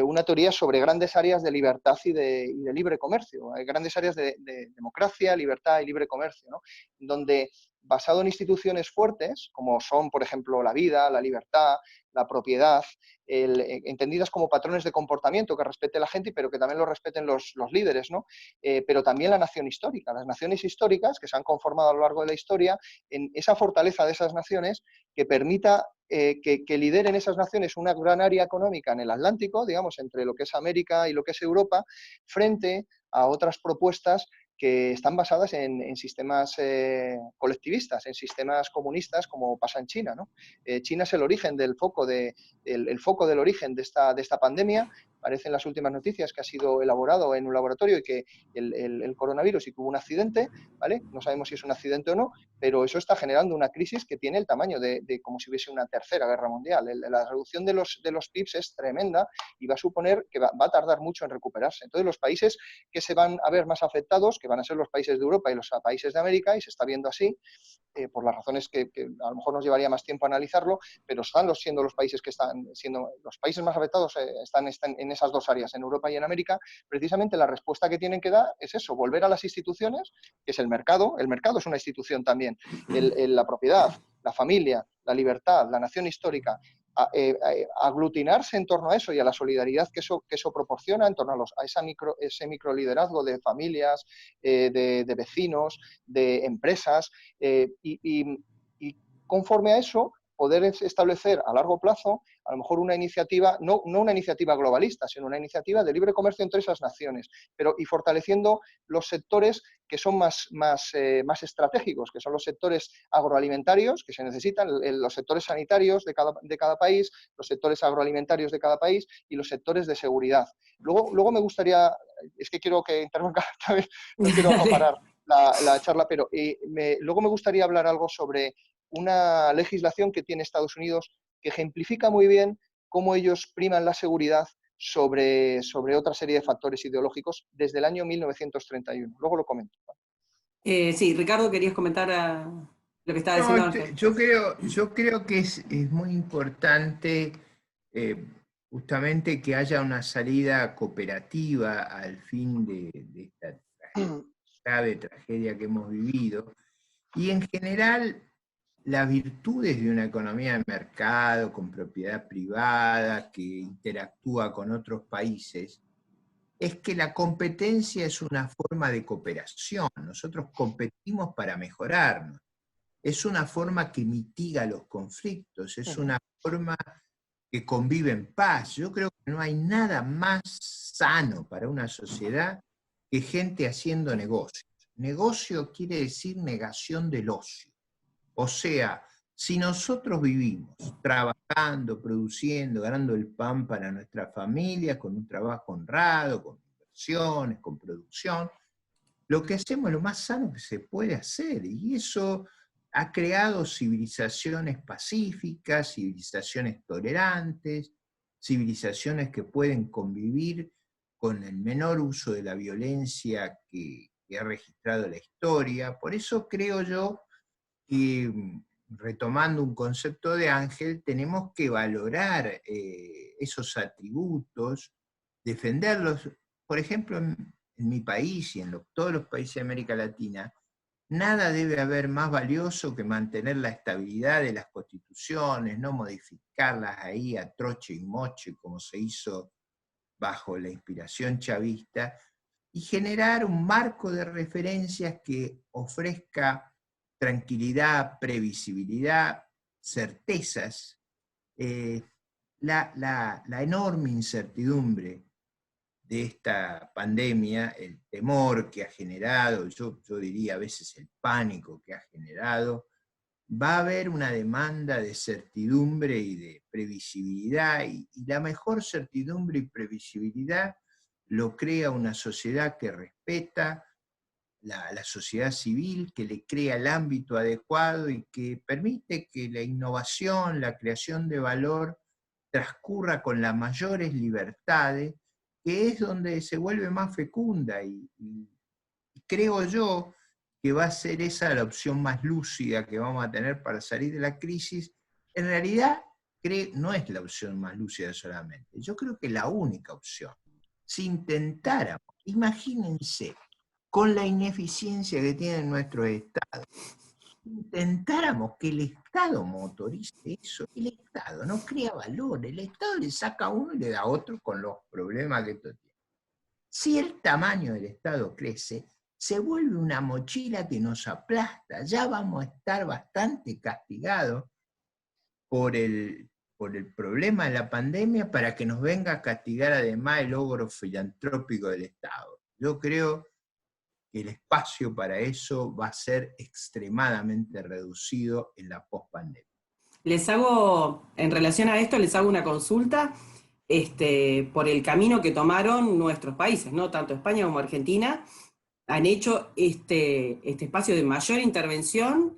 una teoría sobre grandes áreas de libertad y de libre comercio. Hay grandes áreas de democracia, libertad y libre comercio, ¿no? Donde, basado en instituciones fuertes, como son, por ejemplo, la vida, la libertad, la propiedad, entendidas como patrones de comportamiento que respete la gente, pero que también lo respeten los líderes, ¿no? Pero también la nación histórica. Las naciones históricas que se han conformado a lo largo de la historia, en esa fortaleza de esas naciones que permita que lideren esas naciones una gran área económica en el Atlántico, digamos, entre lo que es América y lo que es Europa, frente a otras propuestas que están basadas en sistemas colectivistas, en sistemas comunistas, como pasa en China, ¿no? China es el origen del foco el foco del origen de esta pandemia. Parecen las últimas noticias que ha sido elaborado en un laboratorio y que el coronavirus y que hubo un accidente, ¿vale? No sabemos si es un accidente o no, pero eso está generando una crisis que tiene el tamaño de como si hubiese una tercera guerra mundial. La reducción de los PIBs es tremenda y va a suponer que va a tardar mucho en recuperarse. Entonces, los países que se van a ver más afectados, que van a ser los países de Europa y los países de América, y se está viendo así, por las razones que a lo mejor nos llevaría más tiempo analizarlo, pero están siendo los países que están siendo los países más afectados, están en esas dos áreas, en Europa y en América. Precisamente la respuesta que tienen que dar es eso, volver a las instituciones, que es el mercado es una institución también, la propiedad, la familia, la libertad, la nación histórica, aglutinarse en torno a eso y a la solidaridad que eso proporciona en torno a ese microliderazgo de familias, de vecinos, de empresas, y conforme a eso poder establecer a largo plazo a lo mejor una iniciativa, no una iniciativa globalista, sino una iniciativa de libre comercio entre esas naciones, y fortaleciendo los sectores que son más estratégicos, que son los sectores agroalimentarios que se necesitan, los sectores sanitarios de cada país, los sectores agroalimentarios de cada país y los sectores de seguridad. Luego me gustaría, es que quiero que intervenga también, no quiero acaparar la charla, pero luego me gustaría hablar algo sobre una legislación que tiene Estados Unidos que ejemplifica muy bien cómo ellos priman la seguridad sobre otra serie de factores ideológicos desde el año 1931. Luego lo comento. Sí, Ricardo, ¿querías comentar lo que estaba No, diciendo Ángel. yo creo que es muy importante eh, justamente que haya una salida cooperativa al fin de esta grave tragedia que hemos vivido. Y en general, las virtudes de una economía de mercado, con propiedad privada, que interactúa con otros países, es que la competencia es una forma de cooperación. Nosotros competimos para mejorarnos. Es una forma que mitiga los conflictos, es una forma que convive en paz. Yo creo que no hay nada más sano para una sociedad que gente haciendo negocios. Negocio quiere decir negación del ocio. O sea, si nosotros vivimos trabajando, produciendo, ganando el pan para nuestra familia, con un trabajo honrado, con inversiones, con producción, lo que hacemos es lo más sano que se puede hacer. Y eso ha creado civilizaciones pacíficas, civilizaciones tolerantes, civilizaciones que pueden convivir con el menor uso de la violencia que ha registrado la historia. Por eso creo yo que, retomando un concepto de Ángel, tenemos que valorar esos atributos, defenderlos. Por ejemplo, en mi país y en todos los países de América Latina, nada debe haber más valioso que mantener la estabilidad de las constituciones, no modificarlas ahí a troche y moche como se hizo bajo la inspiración chavista, y generar un marco de referencias que ofrezca tranquilidad, previsibilidad, certezas. La enorme incertidumbre de esta pandemia, el temor que ha generado, yo diría a veces el pánico que ha generado, va a haber una demanda de certidumbre y de previsibilidad, y la mejor certidumbre y previsibilidad lo crea una sociedad que respeta la sociedad civil, que le crea el ámbito adecuado y que permite que la innovación, la creación de valor transcurra con las mayores libertades, que es donde se vuelve más fecunda, y creo yo que va a ser esa la opción más lúcida que vamos a tener para salir de la crisis. En realidad, no es la opción más lúcida solamente, yo creo que la única opción. Si intentáramos, imagínense, con la ineficiencia que tienen nuestros estados, intentáramos que el Estado motorice eso, el Estado no crea valor, el Estado le saca a uno y le da a otro con los problemas que esto tiene. Si el tamaño del Estado crece, se vuelve una mochila que nos aplasta, ya vamos a estar bastante castigados por el problema de la pandemia para que nos venga a castigar además el ogro filantrópico del Estado. Yo creo que el espacio para eso va a ser extremadamente reducido en la pospandemia. En relación a esto, les hago una consulta por el camino que tomaron nuestros países, ¿no? Tanto España como Argentina han hecho este espacio de mayor intervención,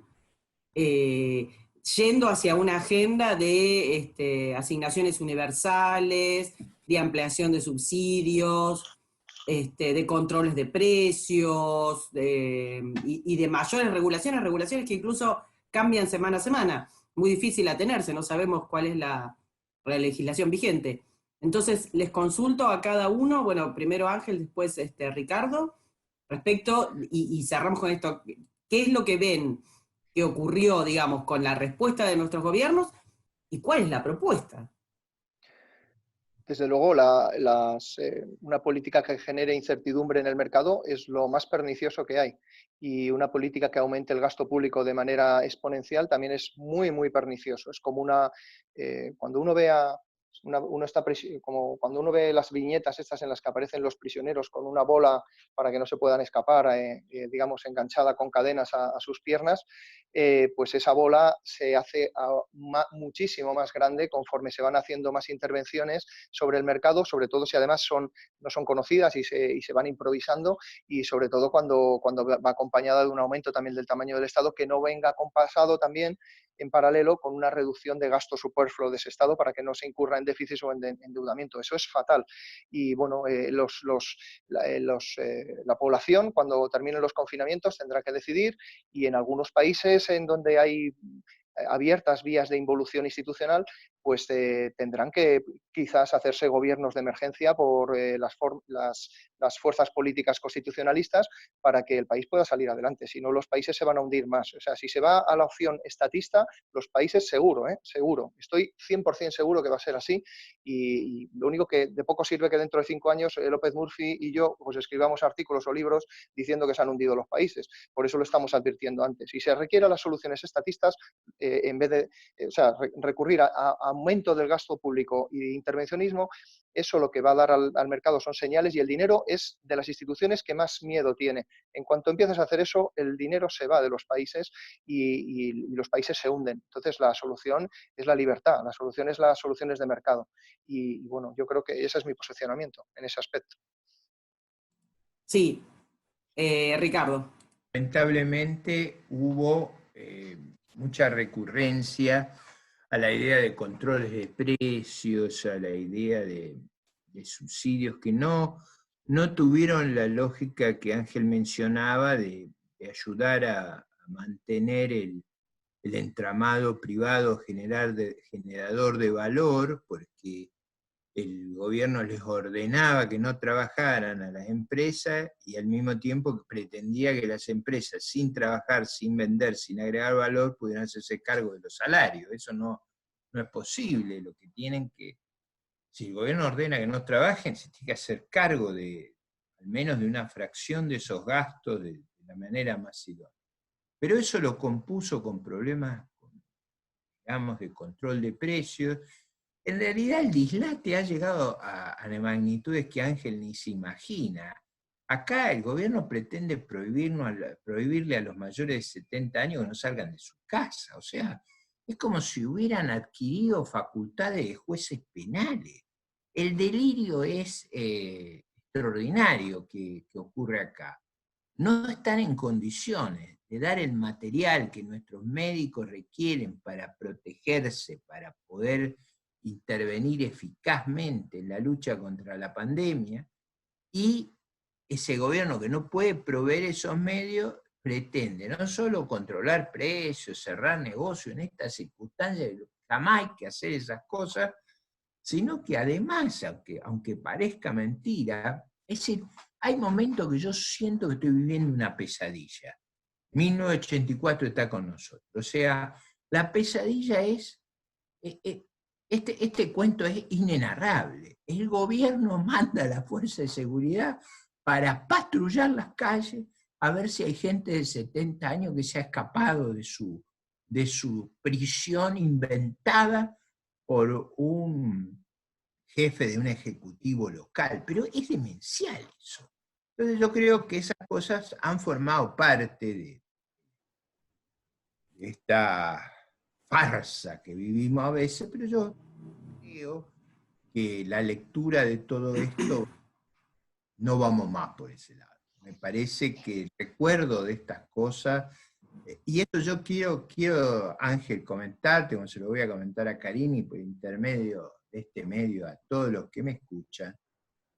yendo hacia una agenda de asignaciones universales, de ampliación de subsidios, de controles de precios, y de mayores regulaciones que incluso cambian semana a semana. Muy difícil atenerse, no sabemos cuál es la legislación vigente. Entonces, les consulto a cada uno, bueno, primero Ángel, después Ricardo, respecto, y cerramos con esto, ¿qué es lo que ven que ocurrió, digamos, con la respuesta de nuestros gobiernos y cuál es la propuesta? Desde luego, una política que genere incertidumbre en el mercado es lo más pernicioso que hay. Y una política que aumente el gasto público de manera exponencial también es muy, muy pernicioso. Es como cuando uno ve como cuando uno ve las viñetas estas en las que aparecen los prisioneros con una bola para que no se puedan escapar, digamos, enganchada con cadenas a sus piernas, pues esa bola se hace muchísimo más grande conforme se van haciendo más intervenciones sobre el mercado, sobre todo si además no son conocidas y se van improvisando, y sobre todo cuando va acompañada de un aumento también del tamaño del Estado, que no venga compasado también en paralelo con una reducción de gasto superfluo de ese Estado para que no se incurra en déficit o en endeudamiento. Eso es fatal. Y bueno, la población, cuando terminen los confinamientos, tendrá que decidir, y en algunos países en donde hay abiertas vías de involución institucional, pues tendrán que quizás hacerse gobiernos de emergencia por las fuerzas políticas constitucionalistas para que el país pueda salir adelante. Si no, los países se van a hundir más. O sea, si se va a la opción estatista, los países seguro, seguro. Estoy 100% seguro que va a ser así, y lo único que de poco sirve que dentro de 5 años López Murphy y yo pues escribamos artículos o libros diciendo que se han hundido los países. Por eso lo estamos advirtiendo antes. Si se requieren las soluciones estatistas, en vez de recurrir a aumento del gasto público e intervencionismo, eso lo que va a dar al mercado son señales, y el dinero es de las instituciones que más miedo tiene. En cuanto empiezas a hacer eso, el dinero se va de los países y los países se hunden. Entonces la solución es la libertad, la solución es las soluciones de mercado. Y bueno, yo creo que ese es mi posicionamiento en ese aspecto. Sí, Ricardo. Lamentablemente hubo mucha recurrencia a la idea de controles de precios, a la idea de subsidios que no tuvieron la lógica que Ángel mencionaba de ayudar a mantener el entramado privado generador de valor, porque el gobierno les ordenaba que no trabajaran a las empresas y al mismo tiempo pretendía que las empresas, sin trabajar, sin vender, sin agregar valor, pudieran hacerse cargo de los salarios. Eso no es posible. Lo que tienen que, si el gobierno ordena que no trabajen, se tiene que hacer cargo al menos de una fracción de esos gastos de la manera más idónea. Pero eso lo compuso con problemas, digamos, de control de precios. En realidad el dislate ha llegado a magnitudes que Ángel ni se imagina. Acá el gobierno pretende prohibirle a los mayores de 70 años que no salgan de su casa. O sea, es como si hubieran adquirido facultades de jueces penales. El delirio es extraordinario que ocurre acá. No están en condiciones de dar el material que nuestros médicos requieren para protegerse, para poder intervenir eficazmente en la lucha contra la pandemia, y ese gobierno que no puede proveer esos medios pretende no solo controlar precios, cerrar negocios en estas circunstancias, jamás hay que hacer esas cosas, sino que además, aunque parezca mentira, es decir, hay momentos que yo siento que estoy viviendo una pesadilla. 1984 está con nosotros. O sea, la pesadilla es... Este cuento es inenarrable. El gobierno manda a la fuerza de seguridad para patrullar las calles a ver si hay gente de 70 años que se ha escapado de su prisión inventada por un jefe de un ejecutivo local. Pero es demencial eso. Entonces yo creo que esas cosas han formado parte de esta farsa que vivimos a veces, pero yo creo que la lectura de todo esto no vamos más por ese lado. Me parece que el recuerdo de estas cosas, y esto yo quiero, Ángel, comentarte, como se lo voy a comentar a Karini por intermedio de este medio, a todos los que me escuchan,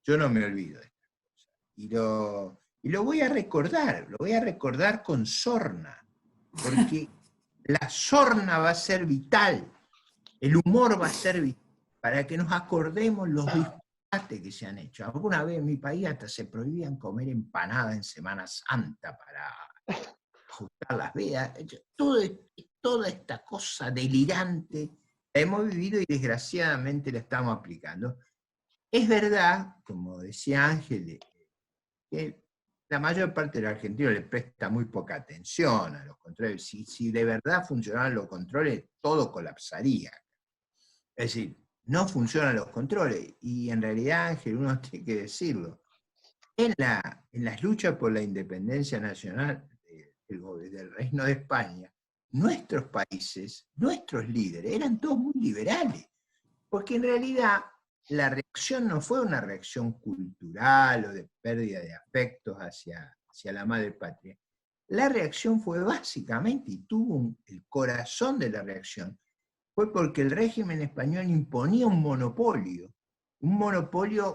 yo no me olvido de estas cosas. Y lo voy a recordar con sorna, porque la sorna va a ser vital, el humor va a ser vital, para que nos acordemos los disparates que se han hecho. Alguna vez en mi país hasta se prohibían comer empanada en Semana Santa para ajustar las veas. Toda esta cosa delirante la hemos vivido y desgraciadamente la estamos aplicando. Es verdad, como decía Ángel, que la mayor parte de los argentinos le presta muy poca atención a los controles. Si de verdad funcionaran los controles, todo colapsaría. Es decir, no funcionan los controles, y en realidad, Ángel, uno tiene que decirlo. En las luchas por la independencia nacional del Reino de España, nuestros países, nuestros líderes, eran todos muy liberales, porque en realidad la reacción no fue una reacción cultural o de pérdida de afectos hacia la madre patria. La reacción fue básicamente, y tuvo el corazón de la reacción, fue porque el régimen español imponía un monopolio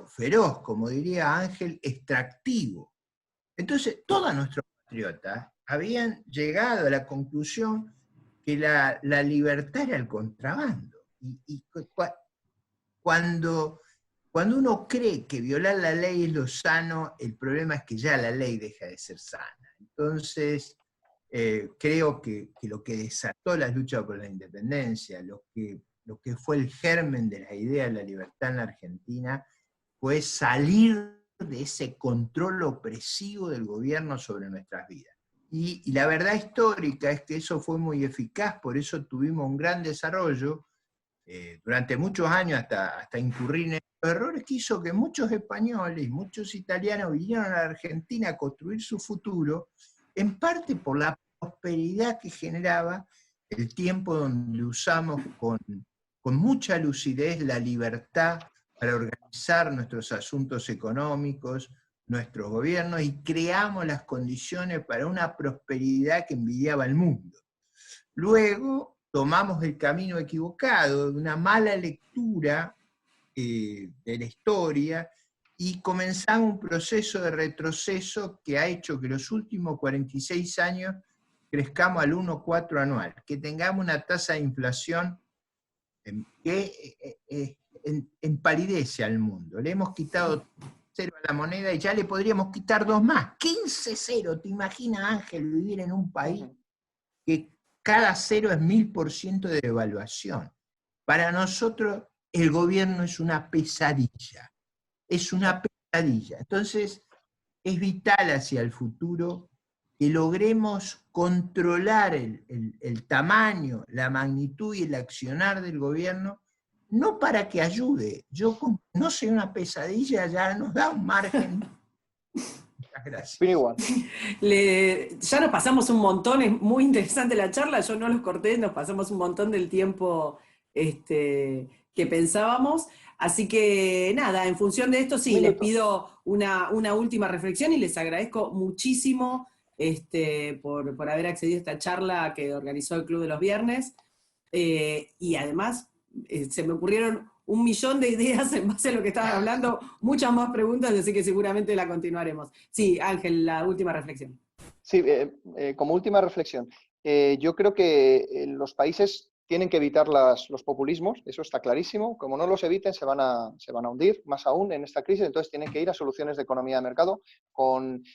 feroz, como diría Ángel, extractivo. Entonces, todos nuestros patriotas habían llegado a la conclusión que la libertad era el contrabando. Cuando uno cree que violar la ley es lo sano, el problema es que ya la ley deja de ser sana. Entonces, creo que lo que desató la lucha por la independencia, lo que fue el germen de la idea de la libertad en la Argentina, fue salir de ese control opresivo del gobierno sobre nuestras vidas. Y la verdad histórica es que eso fue muy eficaz, por eso tuvimos un gran desarrollo, durante muchos años hasta incurrir en estos errores, que hizo que muchos españoles y muchos italianos vinieron a la Argentina a construir su futuro, en parte por la prosperidad que generaba el tiempo donde usamos con mucha lucidez la libertad para organizar nuestros asuntos económicos, nuestros gobiernos, y creamos las condiciones para una prosperidad que envidiaba el mundo. Luego tomamos el camino equivocado, de una mala lectura de la historia, y comenzamos un proceso de retroceso que ha hecho que los últimos 46 años crezcamos al 1,4 anual, que tengamos una tasa de inflación que empalidece al mundo. Le hemos quitado 0 a la moneda y ya le podríamos quitar 2 más. 15-0, ¿te imaginas, Ángel, vivir en un país que cada 0 es 1000% de devaluación? Para nosotros el gobierno es una pesadilla. Es una pesadilla. Entonces, es vital hacia el futuro que logremos controlar el tamaño, la magnitud y el accionar del gobierno, no para que ayude. Yo, no sé, una pesadilla ya nos da un margen. Muchas gracias. Pero igual. Ya nos pasamos un montón, es muy interesante la charla, yo no los corté, nos pasamos un montón del tiempo que pensábamos. Así que nada, en función de esto sí, les pido una última reflexión y les agradezco muchísimo por haber accedido a esta charla que organizó el Club de los Viernes. Y además se me ocurrieron 1.000.000 de ideas en base a lo que estaban hablando, muchas más preguntas, así que seguramente la continuaremos. Sí, Ángel, la última reflexión. Sí, como última reflexión, yo creo que los países tienen que evitar los populismos, eso está clarísimo. Como no los eviten, se van a hundir más aún en esta crisis. Entonces tienen que ir a soluciones de economía de mercado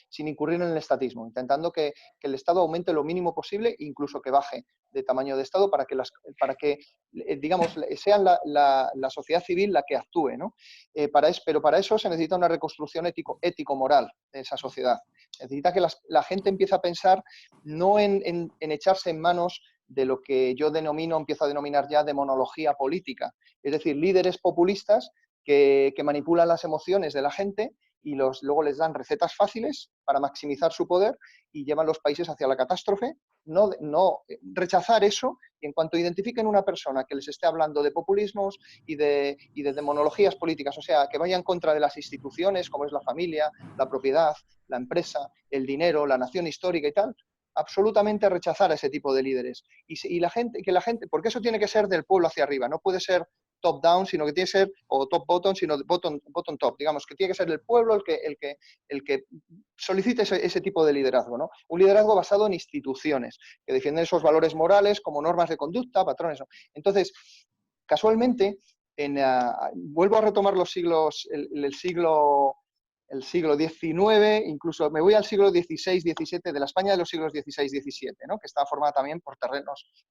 sin incurrir en el estatismo, intentando que el Estado aumente lo mínimo posible, incluso que baje de tamaño de Estado para que digamos, sea la sociedad civil la que actúe, ¿no? Pero para eso se necesita una reconstrucción ético-moral de esa sociedad. Necesita que la gente empiece a pensar no en echarse en manos de lo que yo empiezo a denominar ya demonología política. Es decir, líderes populistas que manipulan las emociones de la gente y luego les dan recetas fáciles para maximizar su poder y llevan los países hacia la catástrofe. No rechazar eso, y en cuanto identifiquen una persona que les esté hablando de populismos y de demonologías políticas, o sea, que vaya en contra de las instituciones como es la familia, la propiedad, la empresa, el dinero, la nación histórica y tal, absolutamente rechazar a ese tipo de líderes. Y la gente, porque eso tiene que ser del pueblo hacia arriba, no puede ser top down, sino que tiene que ser, o top bottom, sino bottom top, digamos, que tiene que ser el pueblo el que solicite ese tipo de liderazgo, ¿no? Un liderazgo basado en instituciones, que defienden esos valores morales como normas de conducta, patrones, ¿no? Entonces, casualmente, vuelvo a retomar el siglo XIX, incluso me voy al siglo XVI, XVII, de la España de los siglos XVI, XVII, ¿no? Que estaba formada también por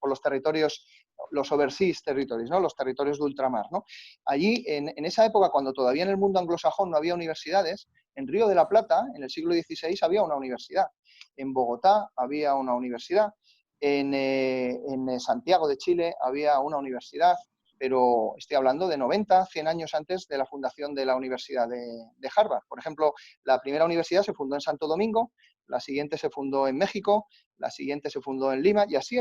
los territorios, los overseas territories, ¿no? Los territorios de ultramar, ¿no? Allí, en esa época, cuando todavía en el mundo anglosajón no había universidades, en Río de la Plata, en el siglo XVI, había una universidad. En Bogotá había una universidad. En Santiago de Chile había una universidad. Pero estoy hablando de 90, 100 años antes de la fundación de la Universidad de Harvard. Por ejemplo, la primera universidad se fundó en Santo Domingo, la siguiente se fundó en México, la siguiente se fundó en Lima, y así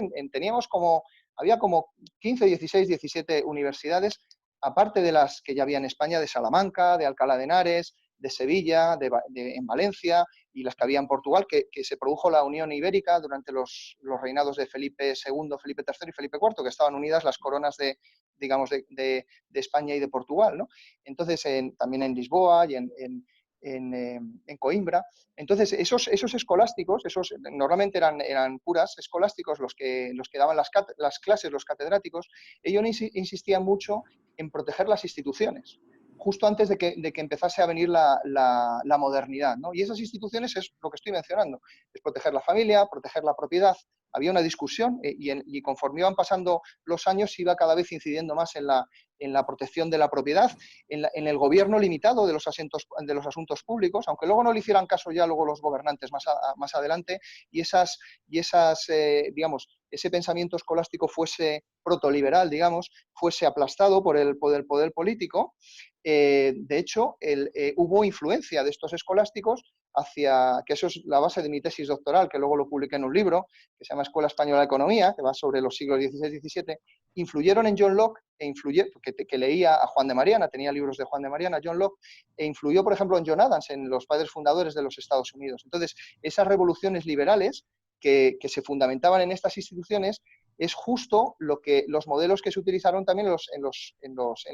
había como 15, 16, 17 universidades, aparte de las que ya había en España, de Salamanca, de Alcalá de Henares, Sevilla, en Valencia y las que había en Portugal, que se produjo la Unión Ibérica durante los reinados de Felipe II, Felipe III y Felipe IV, que estaban unidas las coronas de España y de Portugal, ¿no? Entonces, también en Lisboa y en Coimbra. Entonces, esos escolásticos, normalmente eran curas escolásticos los que daban las clases, los catedráticos, ellos insistían mucho en proteger las instituciones, justo antes de que empezase a venir la modernidad, ¿no? Y esas instituciones es lo que estoy mencionando, es proteger la familia, proteger la propiedad. Había una discusión y conforme iban pasando los años iba cada vez incidiendo más en la protección de la propiedad, en el gobierno limitado de los asuntos públicos, aunque luego no le hicieran caso ya luego los gobernantes más adelante, y digamos, ese pensamiento escolástico fuese protoliberal, digamos, fuese aplastado por el poder político. De hecho, hubo influencia de estos escolásticos que eso es la base de mi tesis doctoral, que luego lo publiqué en un libro, que se llama Escuela Española de Economía, que va sobre los siglos XVI y XVII, influyeron en John Locke, que leía a Juan de Mariana, tenía libros de Juan de Mariana, John Locke, e influyó, por ejemplo, en John Adams, en los padres fundadores de los Estados Unidos. Entonces, esas revoluciones liberales que se fundamentaban en estas instituciones es justo los modelos que se utilizaron también en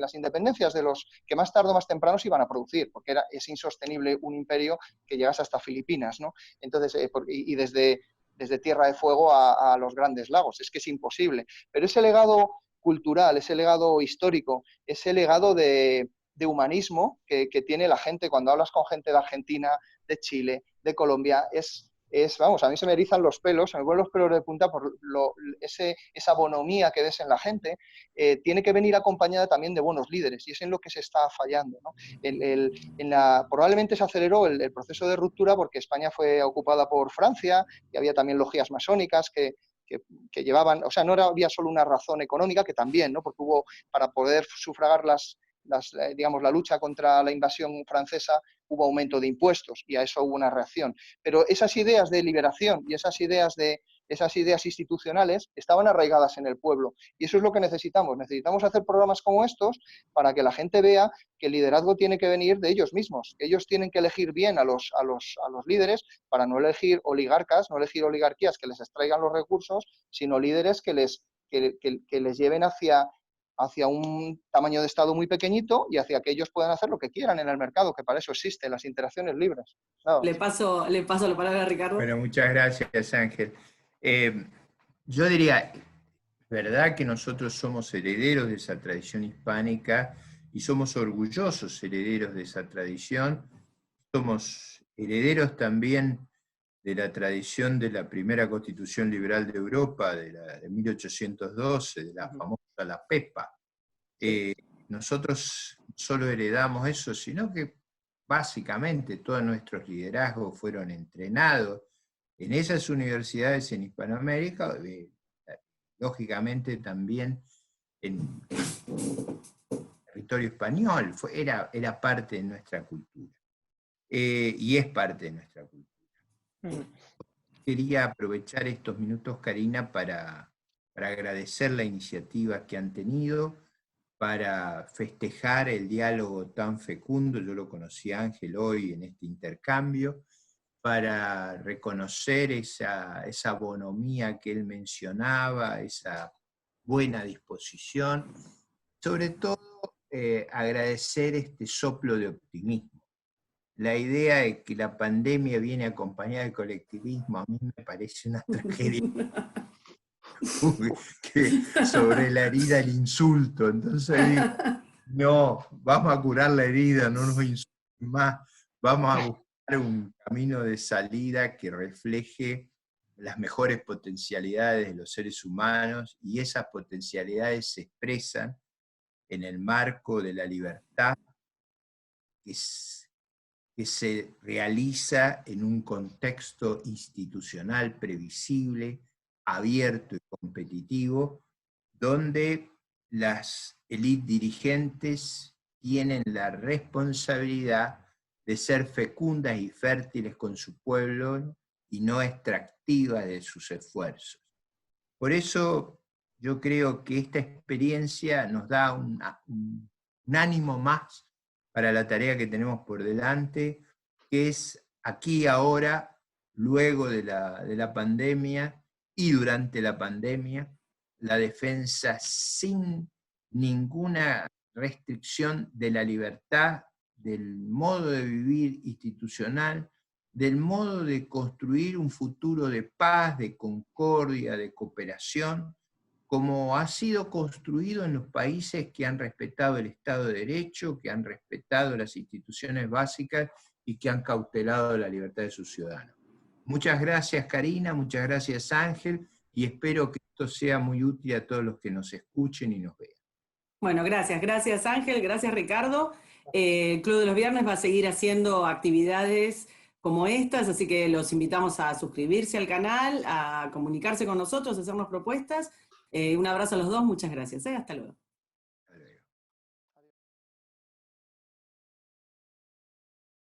las independencias de los que más tarde o más temprano se iban a producir, porque es insostenible un imperio que llegase hasta Filipinas, ¿no? Entonces, y desde Tierra de Fuego a los Grandes Lagos, es que es imposible. Pero ese legado cultural, ese legado histórico, ese legado de humanismo que tiene la gente cuando hablas con gente de Argentina, de Chile, de Colombia, vamos, a mí se me erizan los pelos, se me ponen los pelos de punta por esa bonomía que ves en la gente. Tiene que venir acompañada también de buenos líderes, y es en lo que se está fallando, ¿no? Probablemente se aceleró el proceso de ruptura porque España fue ocupada por Francia y había también logias masónicas que llevaban, o sea, no había solo una razón económica, que también, ¿no? Porque para poder sufragar digamos, la lucha contra la invasión francesa, hubo aumento de impuestos y a eso hubo una reacción. Pero esas ideas de liberación y esas ideas institucionales estaban arraigadas en el pueblo, y eso es lo que necesitamos. Necesitamos hacer programas como estos para que la gente vea que el liderazgo tiene que venir de ellos mismos, que ellos tienen que elegir bien a los líderes, para no elegir oligarcas, no elegir oligarquías que les extraigan los recursos, sino líderes que les lleven hacia un tamaño de Estado muy pequeñito y hacia que ellos puedan hacer lo que quieran en el mercado, que para eso existen las interacciones libres. Nada. Le paso la palabra a Ricardo. Bueno, muchas gracias, Ángel. Yo diría, verdad que nosotros somos herederos de esa tradición hispánica y somos orgullosos herederos de esa tradición. Somos herederos también de la tradición de la primera Constitución Liberal de Europa, de 1812, de la famosa La Pepa. Nosotros no solo heredamos eso, sino que básicamente todos nuestros liderazgos fueron entrenados en esas universidades en Hispanoamérica, lógicamente también en territorio español, era parte de nuestra cultura, y es parte de nuestra cultura. Quería aprovechar estos minutos, Karina, para agradecer la iniciativa que han tenido, para festejar el diálogo tan fecundo. Yo lo conocí a Ángel hoy en este intercambio, para reconocer esa bonomía que él mencionaba, esa buena disposición, sobre todo agradecer este soplo de optimismo. La idea de que la pandemia viene acompañada del colectivismo a mí me parece una tragedia. Que sobre la herida el insulto, entonces digo, no, vamos a curar la herida, no nos insulten más, vamos a buscar un camino de salida que refleje las mejores potencialidades de los seres humanos, y esas potencialidades se expresan en el marco de la libertad que se realiza en un contexto institucional previsible, abierto y competitivo, donde las élites dirigentes tienen la responsabilidad de ser fecundas y fértiles con su pueblo y no extractivas de sus esfuerzos. Por eso yo creo que esta experiencia nos da un ánimo más para la tarea que tenemos por delante, que es aquí ahora, luego de la pandemia y durante la pandemia, la defensa sin ninguna restricción de la libertad, del modo de vivir institucional, del modo de construir un futuro de paz, de concordia, de cooperación, como ha sido construido en los países que han respetado el Estado de Derecho, que han respetado las instituciones básicas y que han cautelado la libertad de sus ciudadanos. Muchas gracias, Karina, muchas gracias, Ángel, y espero que esto sea muy útil a todos los que nos escuchen y nos vean. Bueno, gracias Ángel, gracias Ricardo. El Club de los Viernes va a seguir haciendo actividades como estas, así que los invitamos a suscribirse al canal, a comunicarse con nosotros, a hacernos propuestas. Un abrazo a los dos, muchas gracias. Hasta luego.